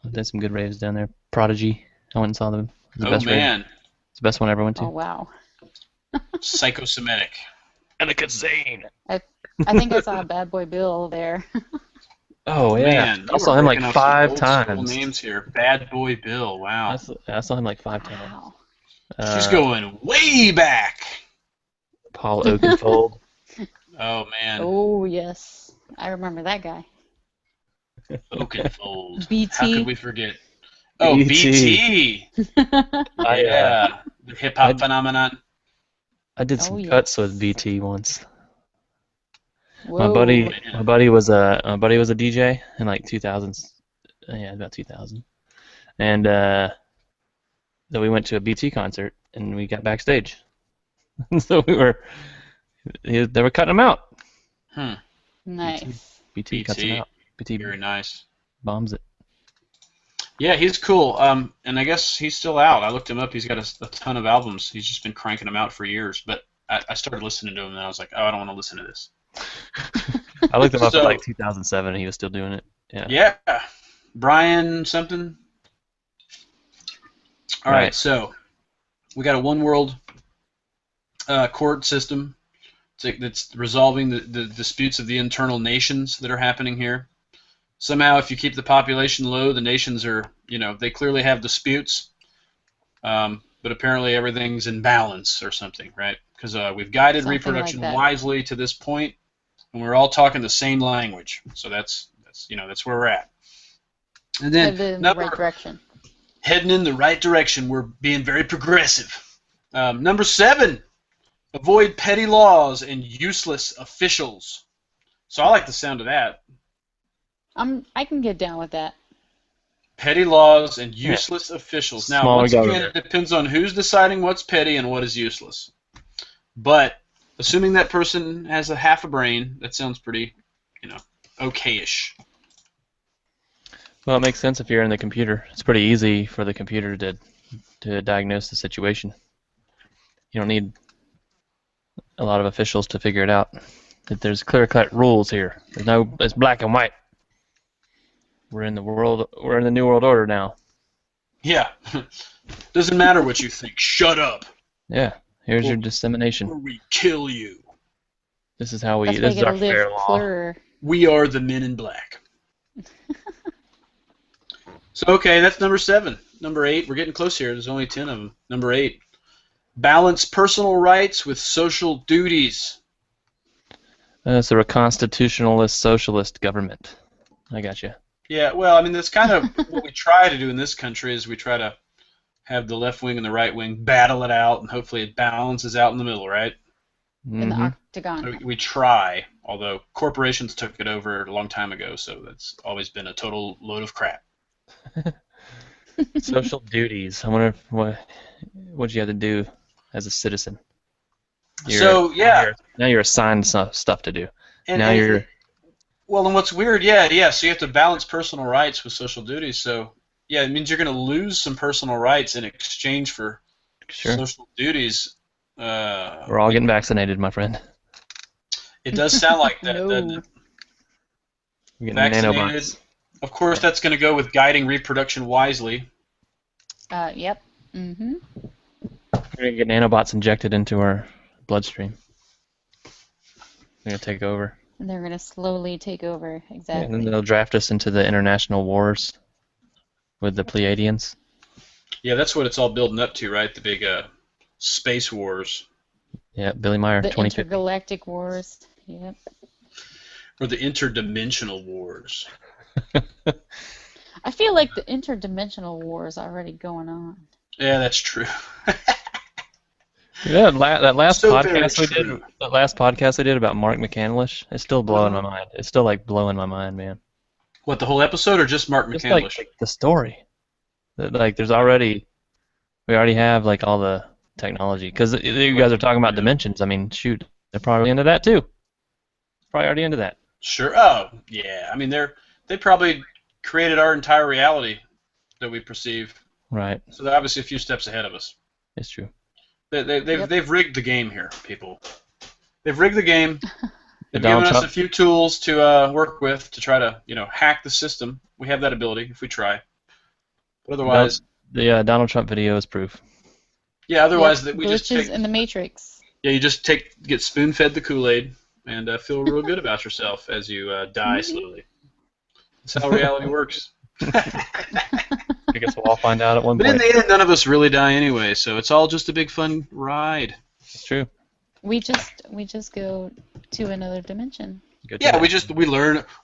I did some good raves down there. Prodigy. I went and saw them. It was the Oh, best rave. man. It's the best one I ever went to. Oh wow. Psychosemitic. And a Zane. I think I saw Bad Boy Bill there. Oh yeah. Man, I saw him like breaking off some 5 old school times. names here. Bad Boy Bill. Wow. I saw him like 5 times. Wow. She's going way back. Paul Oakenfold. Oh, man. Oh yes, I remember that guy. Oakenfold. BT. How could we forget? Oh, BT. BT. I, Yeah. The hip hop phenomenon. I did some Oh, cuts yes. with BT once. Whoa. My buddy was a DJ in like 2000s. Yeah, about 2000. And then we went to a BT concert and we got backstage. So they were cutting him out. Nice. BT cuts him out. BT Very nice. bombs it. Yeah, he's cool. And I guess he's still out. I looked him up. He's got a ton of albums. He's just been cranking them out for years. But I started listening to him, and I was like, oh, I don't want to listen to this. I looked him up So- in like 2007 and he was still doing it. Yeah. Yeah. Brian something. All right, so we got a one world court system that's resolving the disputes of the internal nations that are happening here. Somehow, if you keep the population low, the nations are, they clearly have disputes, but apparently everything's in balance or something, right? Because we've guided Something reproduction like that. wisely to this point, and we're all talking the same language. So that's where we're at. And then Headed in the right direction. heading in the right direction. We're being very progressive. Number 7, avoid petty laws and useless officials. So I like the sound of that. I can get down with that. Petty laws and useless officials. Now, Smaller once again, government. it depends on who's deciding what's petty and what is useless. But assuming that person has a half a brain, that sounds pretty, okay-ish. Well, it makes sense if you're in the computer. It's pretty easy for the computer to diagnose the situation. You don't need a lot of officials to figure it out. That there's clear-cut rules here. It's black and white. We're in the new world order now. Yeah. Doesn't matter what you think. Shut up, Yeah. Here's your or dissemination. we kill you. This is how That's this is making our it fair live law. clearer. We are the men in black. So, okay, that's number 7. Number 8, we're getting close here. There's only 10 of them. Number 8, balance personal rights with social duties. It's a constitutionalist socialist government. I got you. Yeah, well, I mean, that's kind of what we try to do in this country is we try to have the left wing and the right wing battle it out, and hopefully it balances out in the middle, right? In the octagon. We try, although corporations took it over a long time ago, so that's always been a total load of crap. Social duties. I wonder what you have to do as a citizen. Now you're assigned stuff to do. Well, and what's weird, yeah, so you have to balance personal rights with social duties, so, yeah, it means you're going to lose some personal rights in exchange for social duties. We're all getting vaccinated, my friend. It does sound like that, No. doesn't it? We're getting Vaccinated. nanobots. Of course, that's going to go with guiding reproduction wisely. Yep. Mm-hmm. We're going to get nanobots injected into our bloodstream. They're going to take over. And they're going to slowly take over. And then Exactly. they'll draft us into the international wars with the Pleiadians. Yeah, that's what it's all building up to, right? The big space wars. Yeah, Billy Meyer, The 2050. intergalactic wars. Yep. Or the interdimensional wars. I feel like the interdimensional war is already going on. Yeah, that's true. Yeah, that last So very podcast we true. did, that last podcast I did about Mark McCandlish, it's still blowing my mind. It's still like blowing my mind, man. What, the whole episode or just Mark Just McCandlish? like the story. Like we already have like all the technology because you guys are talking about dimensions. I mean, shoot, they're probably into that too. Probably already into that. Sure. Oh, yeah. I mean, they probably created our entire reality that we perceive. Right. So they're obviously a few steps ahead of us. It's true. They've rigged the game here, people. They've rigged the game. They've Donald given us Trump- a few tools to work with to try to, hack the system. We have that ability if we try. But otherwise, The Donald Trump video is proof. yeah. Otherwise, Yep, that we just glitches take. in the Matrix. Yeah, you just get spoon-fed the Kool-Aid and feel real good about yourself as you die slowly. That's how reality works. I guess we'll all find out at one But in point. the end, none of us really die anyway, so it's all just a big fun ride. It's true. We just go to another dimension. Good Yeah, job.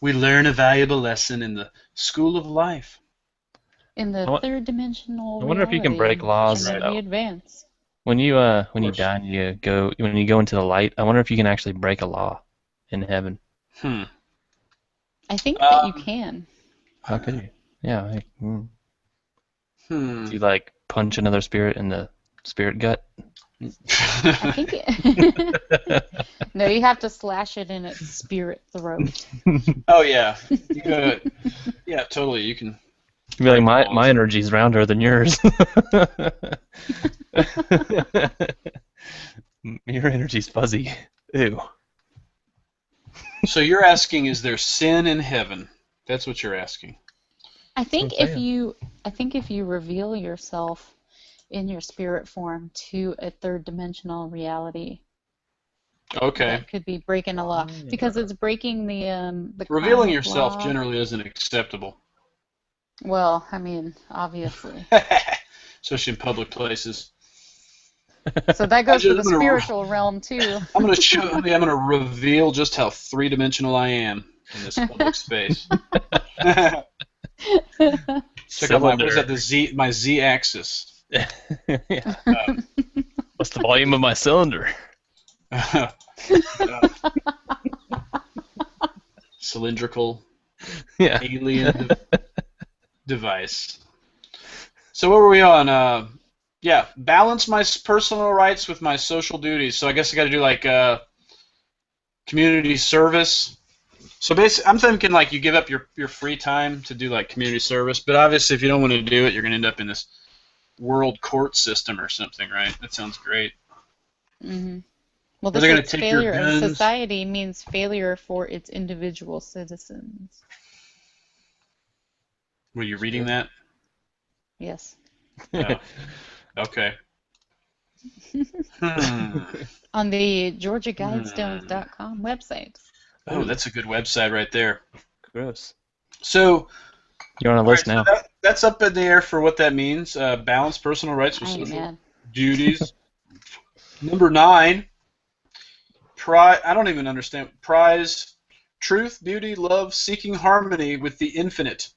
we learn a valuable lesson in the school of life. In the third dimensional I wonder if you can reality, break laws, and then though. we advance. When you course. die and when you go into the light, I wonder if you can actually break a law in heaven. I think that you can. How could you? Yeah. Like, Hmm. You like punch another spirit in the spirit gut. I think it. No, you have to slash it in its spirit throat. Oh yeah, you go. Yeah, totally. You can. You'd be like, my energy's rounder than yours. Your energy's fuzzy. Ew. So you're asking, is there sin in heaven? That's what you're asking. I think That's what I'm if you reveal yourself in your spirit form to a third dimensional reality, Okay. that could be breaking a law because it's breaking the Revealing karmic yourself law. generally isn't acceptable, Well, I mean, obviously. especially in public places. So that goes to the I'm gonna- spiritual realm too. I'm gonna reveal just how three-dimensional I am in this public space. Check out what is that? My z-axis. Yeah. What's the volume of my cylinder? Cylindrical Yeah. alien device. So what were we on? Yeah, balance my personal rights with my social duties. So I guess I got to do like community service. So basically, I'm thinking like you give up your free time to do like community service, but obviously if you don't want to do it, you're going to end up in this world court system or something, right? That sounds great. Mm-hmm. Well, Are they this gonna is take your failure of guns? society means failure for its individual citizens. Were you reading that? Yes. Oh. Okay. On the Georgia Guidestones.com website. Oh, that's a good website right there. Gross. So You're on a list now. that's up in the air for what that means. Balance personal rights with I ain't social mad. duties. Number 9. I don't even understand. Prize truth, beauty, love, seeking harmony with the infinite.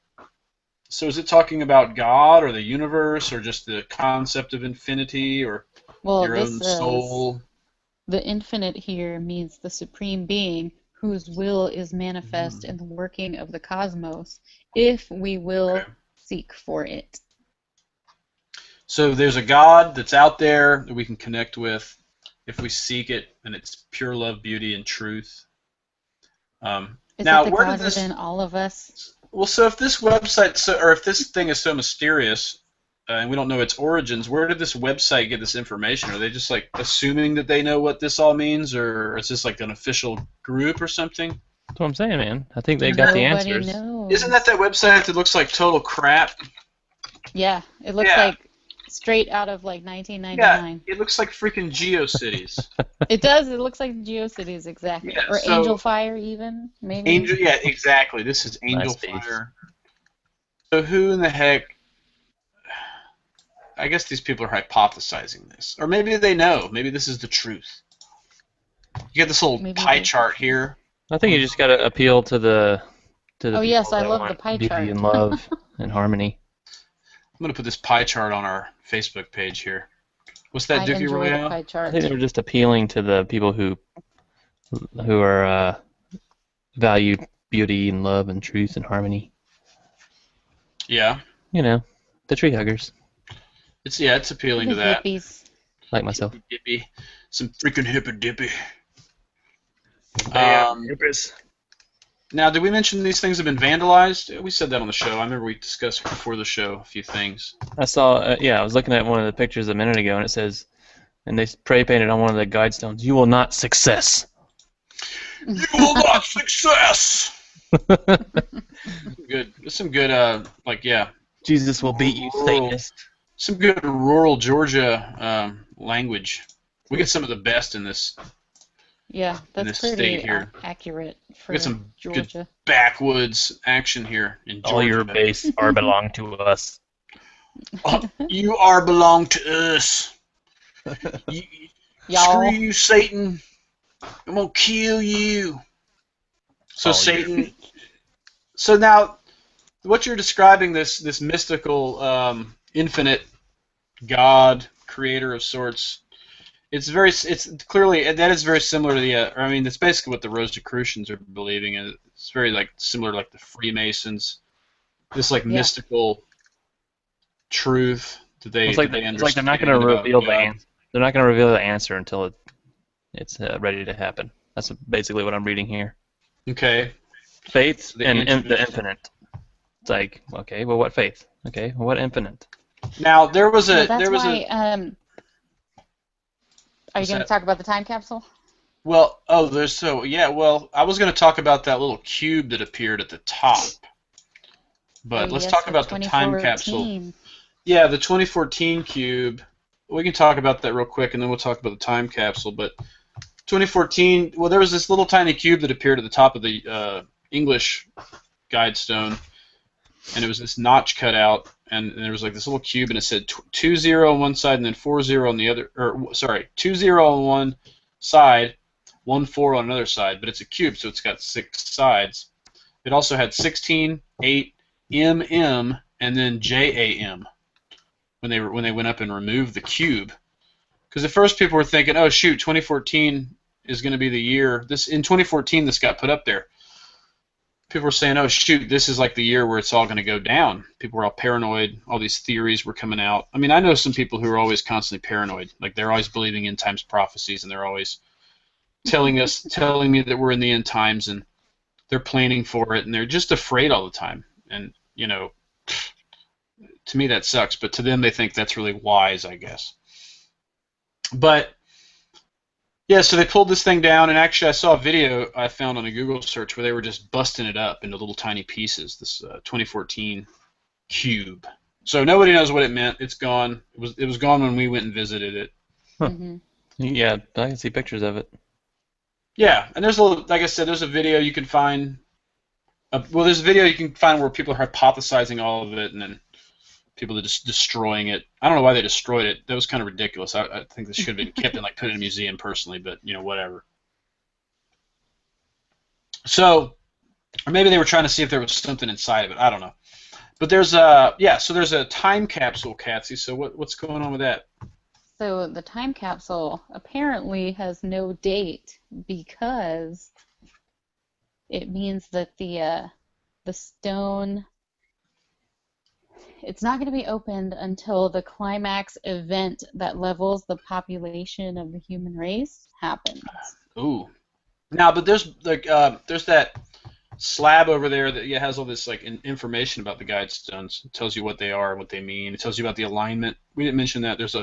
So is it talking about God or the universe or just the concept of infinity or Well, your this own says soul? the infinite here means the supreme being whose will is manifest in the working of the cosmos if we will seek for it. So there's a God that's out there that we can connect with if we seek it, and it's pure love, beauty, and truth. Is Now, it the where God did this? within all of us? Well, so if this website, or if this thing is so mysterious, and we don't know its origins, where did this website get this information? Are they just like assuming that they know what this all means, or is this like an official group or something? That's what I'm saying, man. I think they got the Nobody answers. knows. Isn't that website that looks like total crap? Yeah, it looks Yeah. like straight out of like Yeah, 1999. it looks like freaking GeoCities. It does. It looks like GeoCities exactly, Yeah, or so Angel Fire even maybe. Angel, yeah, exactly. This is Angel Nice piece. Fire. So who in the heck? I guess these people are hypothesizing this, or maybe they know. Maybe this is the truth. You get this little Maybe pie they- chart here. I think you just got to appeal to the Oh, people yes, I that love the want pie beauty chart. and love and harmony. I'm gonna put this pie chart on our Facebook page here. What's that, I Dukey enjoy the Royale? pie I chart. think they were just appealing to the people who are value beauty and love and truth and harmony. Yeah, You know, the tree huggers it's appealing The to that. hippies. like myself. Hippy dippy, some freaking hippy dippy. Now, did we mention these things have been vandalized? We said that on the show. I remember we discussed before the show a few things. I saw, I was looking at one of the pictures a minute ago, and it says, and they spray painted on one of the guidestones, "You will not success." You will not success. Good. There's some good, Jesus will beat you, Satanist. some good rural Georgia language. We get some of the best in this Yeah, in that's this state pretty here. accurate for We got some good Georgia. backwoods action here in Georgia. All your base are belong to us. You are belong to us. You, Y'all. screw you, Satan. I'm gonna kill you. So Oh, Satan. So now, what you're describing, this mystical, infinite God, creator of sorts. It's clearly, that is very similar to the. I mean, that's basically what the Rosicrucians are believing, and it's very similar to the Freemasons. This Yeah. mystical truth that they It's like that they it's like they're not understand going to about reveal the God. answer. They're not going to reveal the answer until it's ready to happen. That's basically what I'm reading here. Okay. Faith So the and infinite. the infinite. It's like, okay, well, what faith? Okay, well, what infinite? Now there was Well, a that's there was why. a Are you What's going that? to talk about the time capsule? well I was going to talk about that little cube that appeared at the top, but Oh, let's yes, talk the about the time capsule. 2014. Yeah, the 2014 cube. We can talk about that real quick, and then we'll talk about the time capsule. But 2014, well, there was this little tiny cube that appeared at the top of the English Guidestone, and it was this notch cut out, and there was this little cube, and it said 20 on one side and then 40 on the other, or sorry, 20 on one side, 14 on another side, but it's a cube, so it's got 6 sides. It also had 16, 8, MM, and then JAM when they went up and removed the cube. Because at first people were thinking, oh shoot, 2014 is going to be the year. In 2014 this got put up there. People were saying, oh shoot, this is the year where it's all going to go down. People were all paranoid. All these theories were coming out. I mean, I know some people who are always constantly paranoid. They're always believing end times prophecies, and they're always telling me that we're in the end times, and they're planning for it, and they're just afraid all the time. And to me that sucks, but to them they think that's really wise, I guess. But yeah, so they pulled this thing down, and actually I saw a video I found on a Google search where they were just busting it up into little tiny pieces, this 2014 cube. So nobody knows what it meant. It's gone. It was gone when we went and visited it. Huh. Mhm. Yeah, I can see pictures of it. Yeah, and there's like I said, there's a video you can find. There's a video you can find where people are hypothesizing all of it, and then people are just destroying it. I don't know why they destroyed it. That was kind of ridiculous. I think this should have been kept and put in a museum personally, but whatever. So, or maybe they were trying to see if there was something inside of it. I don't know. But there's so there's a time capsule, Katzi. So what's going on with that? So the time capsule apparently has no date because it means that the stone, it's not going to be opened until the climax event that levels the population of the human race happens. Ooh. Now, but there's that slab over there that has all this information about the Guidestones. It tells you what they are, what they mean. It tells you about the alignment. We didn't mention that. There's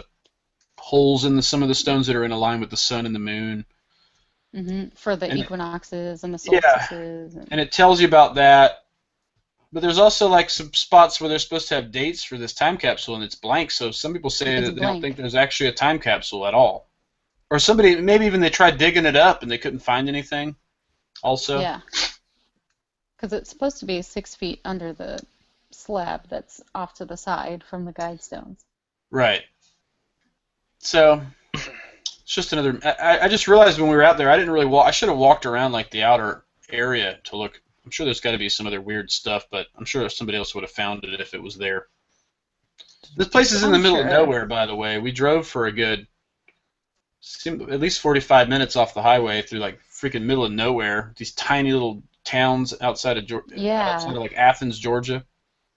holes in some of the stones that are in line with the sun and the moon. For the equinoxes and the solstices. And it tells you about that. But there's also like some spots where they're supposed to have dates for this time capsule and it's blank. So some people say It's that they don't blank. think there's actually a time capsule at all. Or somebody, maybe even they tried digging it up and they couldn't find anything. Also, Yeah, because it's supposed to be 6 feet under the slab that's off to the side from the Guidestones. right. So it's just another. I just realized when we were out there, I didn't really walk. I should have walked around like the outer area to look. I'm sure there's got to be some other weird stuff, but I'm sure somebody else would have found it if it was there. This place is in the I'm middle of sure. nowhere, by the way. We drove for a good, at least 45 minutes off the highway through like freaking middle of nowhere. These tiny little towns outside of outside Yeah, of like Athens, Georgia.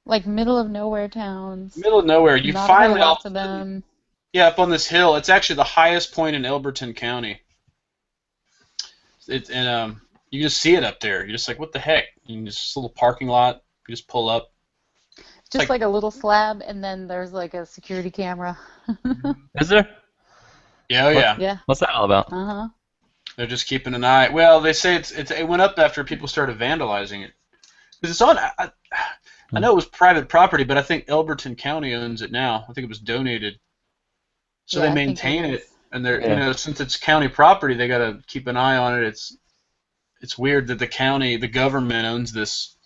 like middle of nowhere towns. Middle of nowhere. You Not a whole finally all lot of to a sudden, them. yeah, up on this hill. It's actually the highest point in Elberton County. And you just see it up there. You're just like, what the heck? You can just a little parking lot. You just pull up. It's Just like a little slab, and then there's like a security camera. Is there? yeah, oh yeah. Yeah. What's that all about? Uh-huh. They're just keeping an eye. Well, they say it went up after people started vandalizing it. Because it's on. I know it was private property, but I think Elberton County owns it now. I think it was donated, so Yeah, they I think it maintain it. is. And they're Yeah. since it's county property, they got to keep an eye on it. It's weird that the government owns this,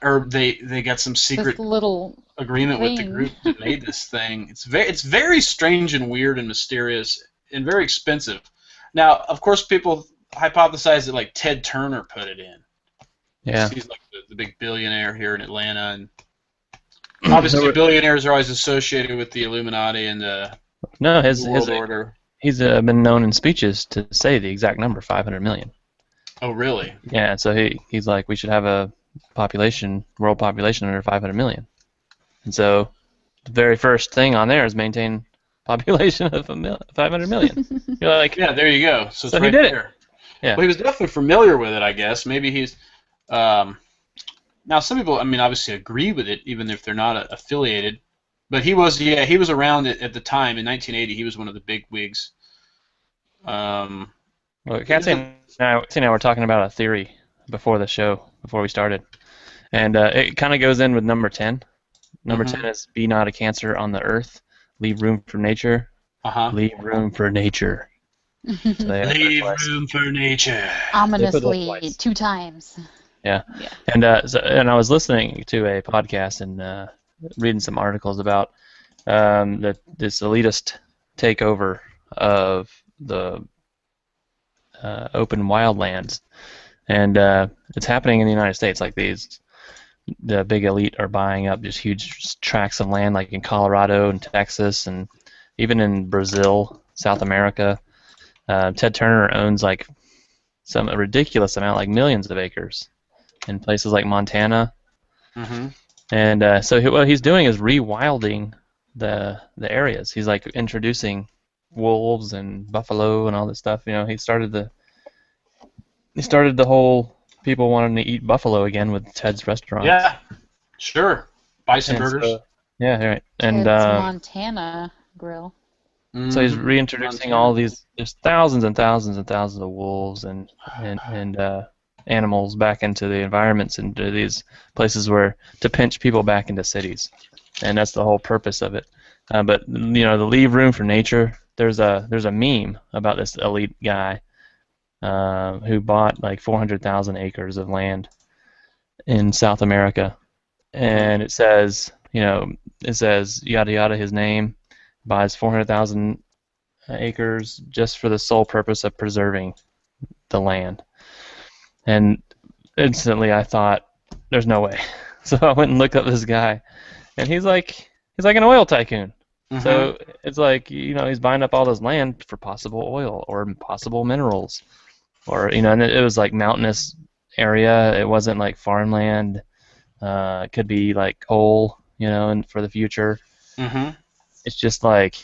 or they got some secret This little agreement with the thing. group that made this thing. It's very strange and weird and mysterious and very expensive. Now, of course, people hypothesize that like Ted Turner put it in. Yeah. He's like the big billionaire here in Atlanta, and obviously billionaires are always associated with the Illuminati and the No, New World Order. he's been known in speeches to say the exact number, 500 million. Oh, really? Yeah, so he's like, we should have a world population under 500 million. And so the very first thing on there is maintain population of 500 million. You're like, Yeah, there you go. So it's So he right did it. there. Yeah. Well, he was definitely familiar with it, I guess. Maybe he's. Now, some people, I mean, obviously agree with it, even if they're not affiliated. But he was around at the time in 1980. He was one of the big wigs. well, Katzi and I were talking about a theory before the show, before we started. And it kind of goes in with number 10. Number 10 is be not a cancer on the earth. Leave room for nature. Uh-huh. Leave room for nature. So they Leave room for nature. Ominously 2 times. Yeah. Yeah. And I was listening to a podcast and reading some articles about this elitist takeover of the open wildlands, and it's happening in the United States. Like the big elite are buying up just huge tracts of land, like in Colorado and Texas, and even in Brazil, South America. Ted Turner owns like a ridiculous amount, like millions of acres, in places like Montana. Mm-hmm. And so what he's doing is rewilding the areas. He's like introducing wolves and buffalo and all this stuff. You know, he started the whole people wanting to eat buffalo again with Ted's restaurants. Yeah, sure. Bison And burgers. so- yeah, right. And It's Montana Grill. so he's reintroducing all these. There's thousands and thousands and thousands of wolves and animals back into the environments, into these places where to pinch people back into cities, and that's the whole purpose of it. But you know, to leave room for nature. There's a meme about this elite guy who bought like 400,000 acres of land in South America, and it says yada yada his name, buys 400,000 acres just for the sole purpose of preserving the land. And instantly I thought, there's no way. So I went and looked up this guy, and he's like an oil tycoon. Mm-hmm. So it's like, he's buying up all this land for possible oil or possible minerals, or and it was like mountainous area. It wasn't like farmland. It could be like coal, and for the future. Mm-hmm. It's just like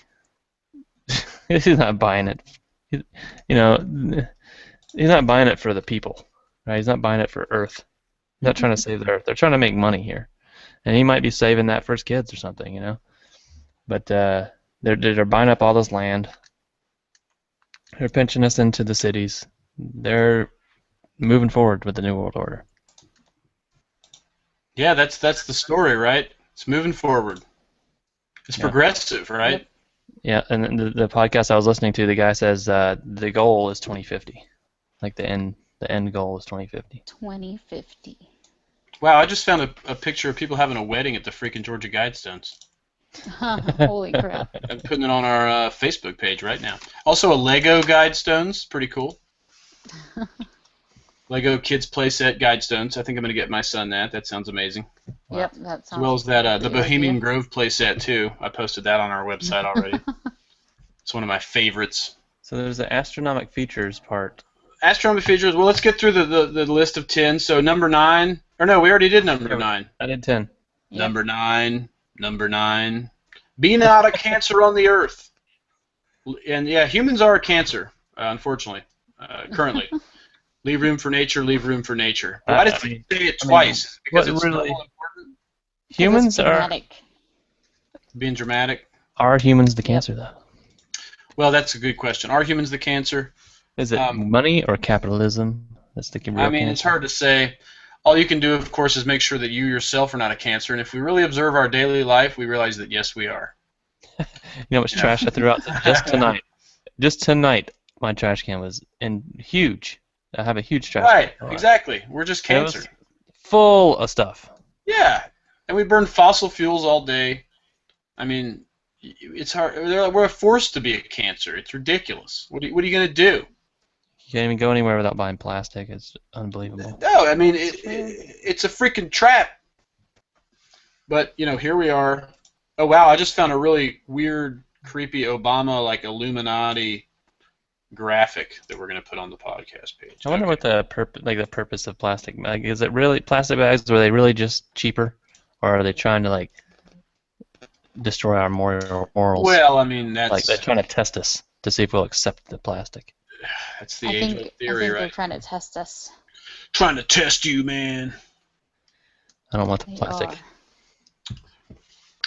he's not buying it. He's not buying it for the people, right? He's not buying it for Earth. He's not trying to save the Earth. They're trying to make money here, and he might be saving that for his kids or something, But they're buying up all this land. They're pinching us into the cities. They're moving forward with the New World Order. Yeah, that's the story, right? It's moving forward. It's Yeah. progressive, right? Yep. Yeah, and then the podcast I was listening to, the guy says the goal is 2050. Like the end goal is 2050. 2050. Wow, I just found a picture of people having a wedding at the freaking Georgia Guidestones. Holy crap. I'm putting it on our Facebook page right now. Also, a Lego Guidestones, pretty cool. Lego Kids Playset Guidestones. I think I'm going to get my son that. That sounds amazing. Yep, that sounds As well as that like a the good Bohemian idea. Grove playset too. I posted that on our website already. It's one of my favorites. So there's the astronomic features part. Astronomy features. Well, let's get through the list of 10. So number 9. Or no, we already did number 9. I did 10. Yep. Number 9. Number 9. Be not a cancer on the earth. And yeah, humans are a cancer, unfortunately, currently. Leave room for nature. Leave room for nature. Why did they say it twice? Because it's really double important. humans are Dramatic. Being dramatic. humans the cancer though? Well, that's a good question. Are humans the cancer? Is it money or capitalism that's the real I mean, cancer? it's hard to say. All you can do, of course, is make sure that you yourself are not a cancer. And if we really observe our daily life, we realize that, yes, we are. You know how much trash I threw out just tonight? Just tonight, my trash can was huge. I have a huge trash Right, can. exactly. We're just It was cancer. full of stuff. Yeah. And we burn fossil fuels all day. I mean, it's hard. We're forced to be a cancer. It's ridiculous. What are you going to do? You can't even go anywhere without buying plastic. It's unbelievable. No, I mean, it's a freaking trap. But, here we are. Oh, wow, I just found a really weird, creepy Obama, like, Illuminati graphic that we're going to put on the podcast page. I wonder what the purpose of plastic. Like, is it really plastic bags? Were they really just cheaper, or are they trying to like destroy our morals? Well, I mean, that's like they're trying to test us to see if we'll accept the plastic. that's the I age-old think theory, they're right? trying to test us. Trying to test you, man. I don't want the They plastic. are.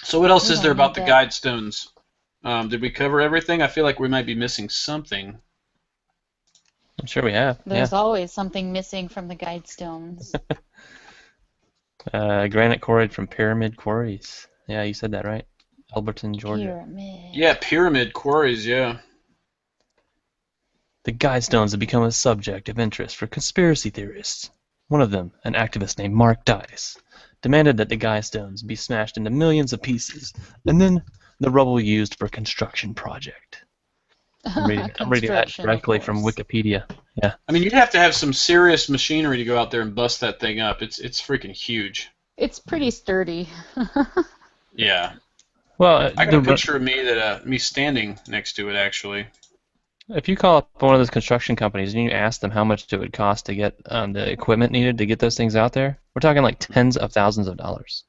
So what else We is there don't about need the that. Guidestones? Did we cover everything? I feel like we might be missing something. I'm sure we have. There's always something missing from the Guidestones. Granite quarried from pyramid quarries. Yeah, you said that right. Alberton, Georgia. Pyramid. Yeah, pyramid quarries, yeah. The Guidestones have become a subject of interest for conspiracy theorists. One of them, an activist named Mark Dice, demanded that the Guidestones be smashed into millions of pieces, and then the rubble used for a construction project. I'm reading that Construction, of directly from course. Wikipedia. Yeah. I mean, you'd have to have some serious machinery to go out there and bust that thing up. It's freaking huge. It's pretty sturdy. Yeah. Well, I got a picture of me standing next to it, actually. if you call up one of those construction companies and you ask them how much it would cost to get the equipment needed to get those things out there, we're talking like tens of thousands of dollars.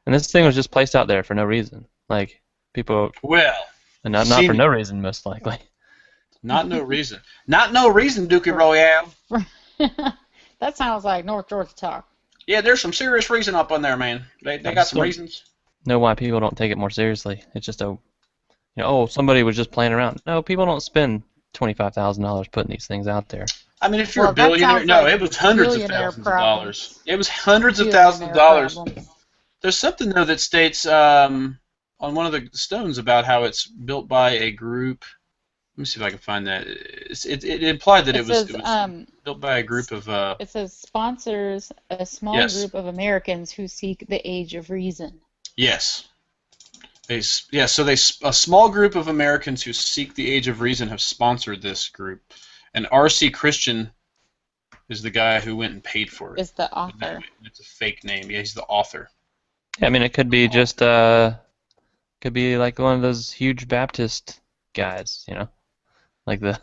And this thing was just placed out there for no reason. Like, people, Well, and not for no reason, most likely. not no reason. Not no reason, Dukey Royale. That sounds like North Georgia talk. Yeah, there's some serious reason up on there, man. They got some reasons. Know why people don't take it more seriously. It's just somebody was just playing around. No, people don't spend $25,000 putting these things out there. I mean, if you're Well, a that billionaire, sounds no, like it was hundreds of billionaire thousands of problems. dollars. It was hundreds of thousands of dollars. Problems. There's something, though, that states on one of the stones about how it's built by a group. Let me see if I can find that. It implied that it was built by a group of... It says sponsors a small Yes. group of Americans who seek the age of reason. Yes. A small group of Americans who seek the age of reason have sponsored this group. And R.C. Christian is the guy who went and paid for it. Is the author. It's a fake name. Yeah, he's the author. Yeah, I mean, it could be just, could be like one of those huge Baptist guys, like the,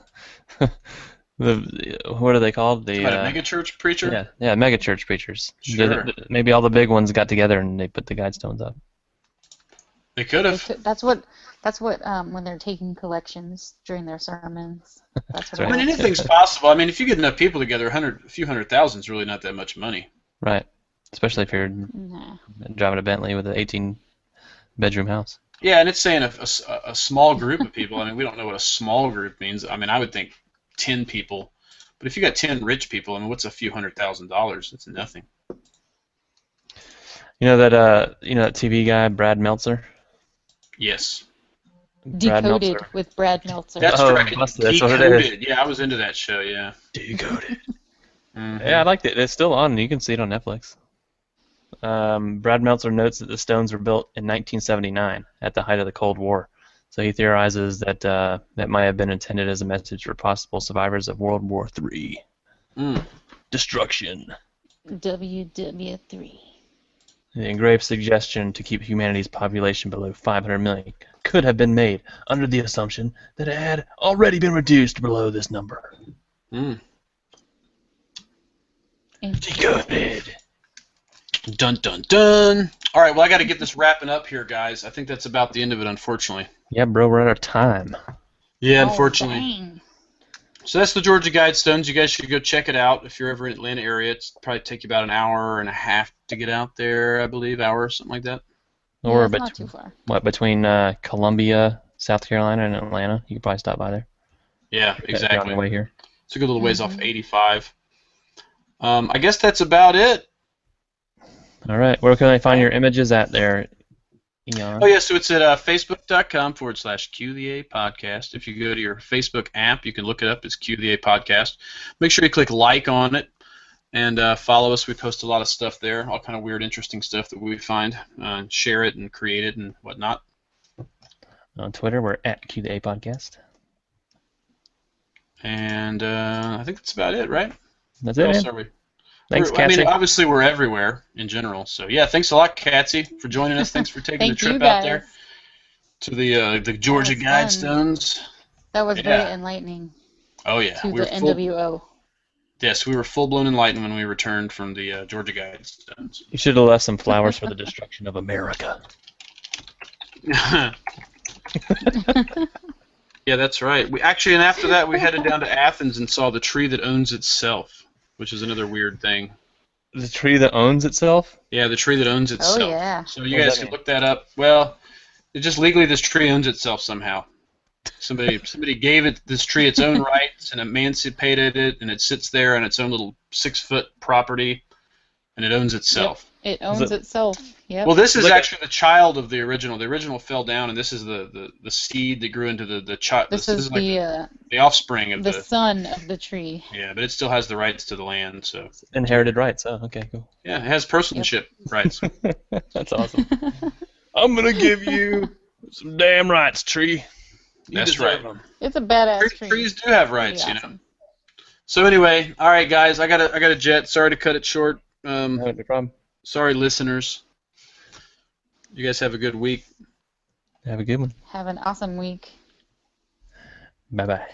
what are they called? The What, a megachurch preacher? Yeah, megachurch preachers. Sure. Maybe all the big ones got together and they put the Guidestones up. They could have. That's what when they're taking collections during their sermons. That's what Right. I mean, anything's possible. I mean, if you get enough people together, a few hundred thousand is really not that much money. Right. Especially if you're Nah. driving a Bentley with an 18-bedroom house. Yeah, and it's saying a small group of people. I mean, we don't know what a small group means. I mean, I would think 10 people. But if you got 10 rich people, I mean, what's a few $100,000? It's nothing. You know that TV guy, Brad Meltzer? Yes. Brad Decoded Meltzer. with Brad Meltzer. That's Oh, right. busted. That's what it is. Decoded. Yeah, I was into that show. Yeah. Decoded. Mm-hmm. Yeah, I liked it. It's still on. You can see it on Netflix. Brad Meltzer notes that the stones were built in 1979 at the height of the Cold War. So he theorizes that that might have been intended as a message for possible survivors of World War III. Mm. Destruction. WW3. The engraved suggestion to keep humanity's population below 500 million could have been made under the assumption that it had already been reduced below this number. Mm. Decoded. Dun dun dun. All right, well, I got to get this wrapping up here, guys. I think that's about the end of it, unfortunately. Yeah, bro, we're out of time. Yeah, Oh, unfortunately. dang. So that's the Georgia Guidestones. You guys should go check it out if you're ever in the Atlanta area. It's probably take you about an hour and a half to get out there, I believe, hour, something like that. Or it's not too far. between Columbia, South Carolina, and Atlanta? You could probably stop by there. Yeah, If you're on exactly. your way here. It's a good little ways off 85. I guess that's about it. All right, where can I find your images at there, Eon? Oh, yeah, so it's at facebook.com/Q the A podcast. If you go to your Facebook app, you can look it up. It's Q the A podcast. Make sure you click like on it and follow us. We post a lot of stuff there, all kind of weird, interesting stuff that we find. Share it and create it and whatnot. On Twitter, we're at Q the A podcast. And I think that's about it, right? That's What it, else man. are we? Thanks, I mean, Katzi. obviously we're everywhere in general. So yeah, thanks a lot, Katzi, for joining us. Thanks for taking the Thank you, trip out there guys. to the Georgia That was fun. Guidestones. That was Yeah. very enlightening Oh yeah, to we the were full, NWO. yes, we were full blown enlightened when we returned from the Georgia Guidestones. You should have left some flowers for the destruction of America. Yeah, that's right. We actually, and after that, we headed down to Athens and saw the tree that owns itself, which is another weird thing. The tree that owns itself? Yeah, the tree that owns itself. Oh, yeah. So you What does guys that can mean? look that up. Well, it just legally this tree owns itself somehow. Somebody gave it this tree its own rights and emancipated it, and it sits there on its own little 6-foot property, and it owns itself. It owns itself. Yep. Well, this is Look at- actually the child of the original. The original fell down, and this is the seed that grew into the child. this is like the offspring of the son of the tree. Yeah, but it still has the rights to the land. So Inherited rights. Oh, okay, cool. yeah, it has personship rights. That's awesome. I'm going to give you some damn rights, tree. You That's deserve right. them. It's a badass tree. Trees do have rights, Pretty you know. awesome. So anyway, all right, guys, I got a jet. Sorry to cut it short. No problem. Sorry, listeners. You guys have a good week. Have a good one. Have an awesome week. Bye-bye.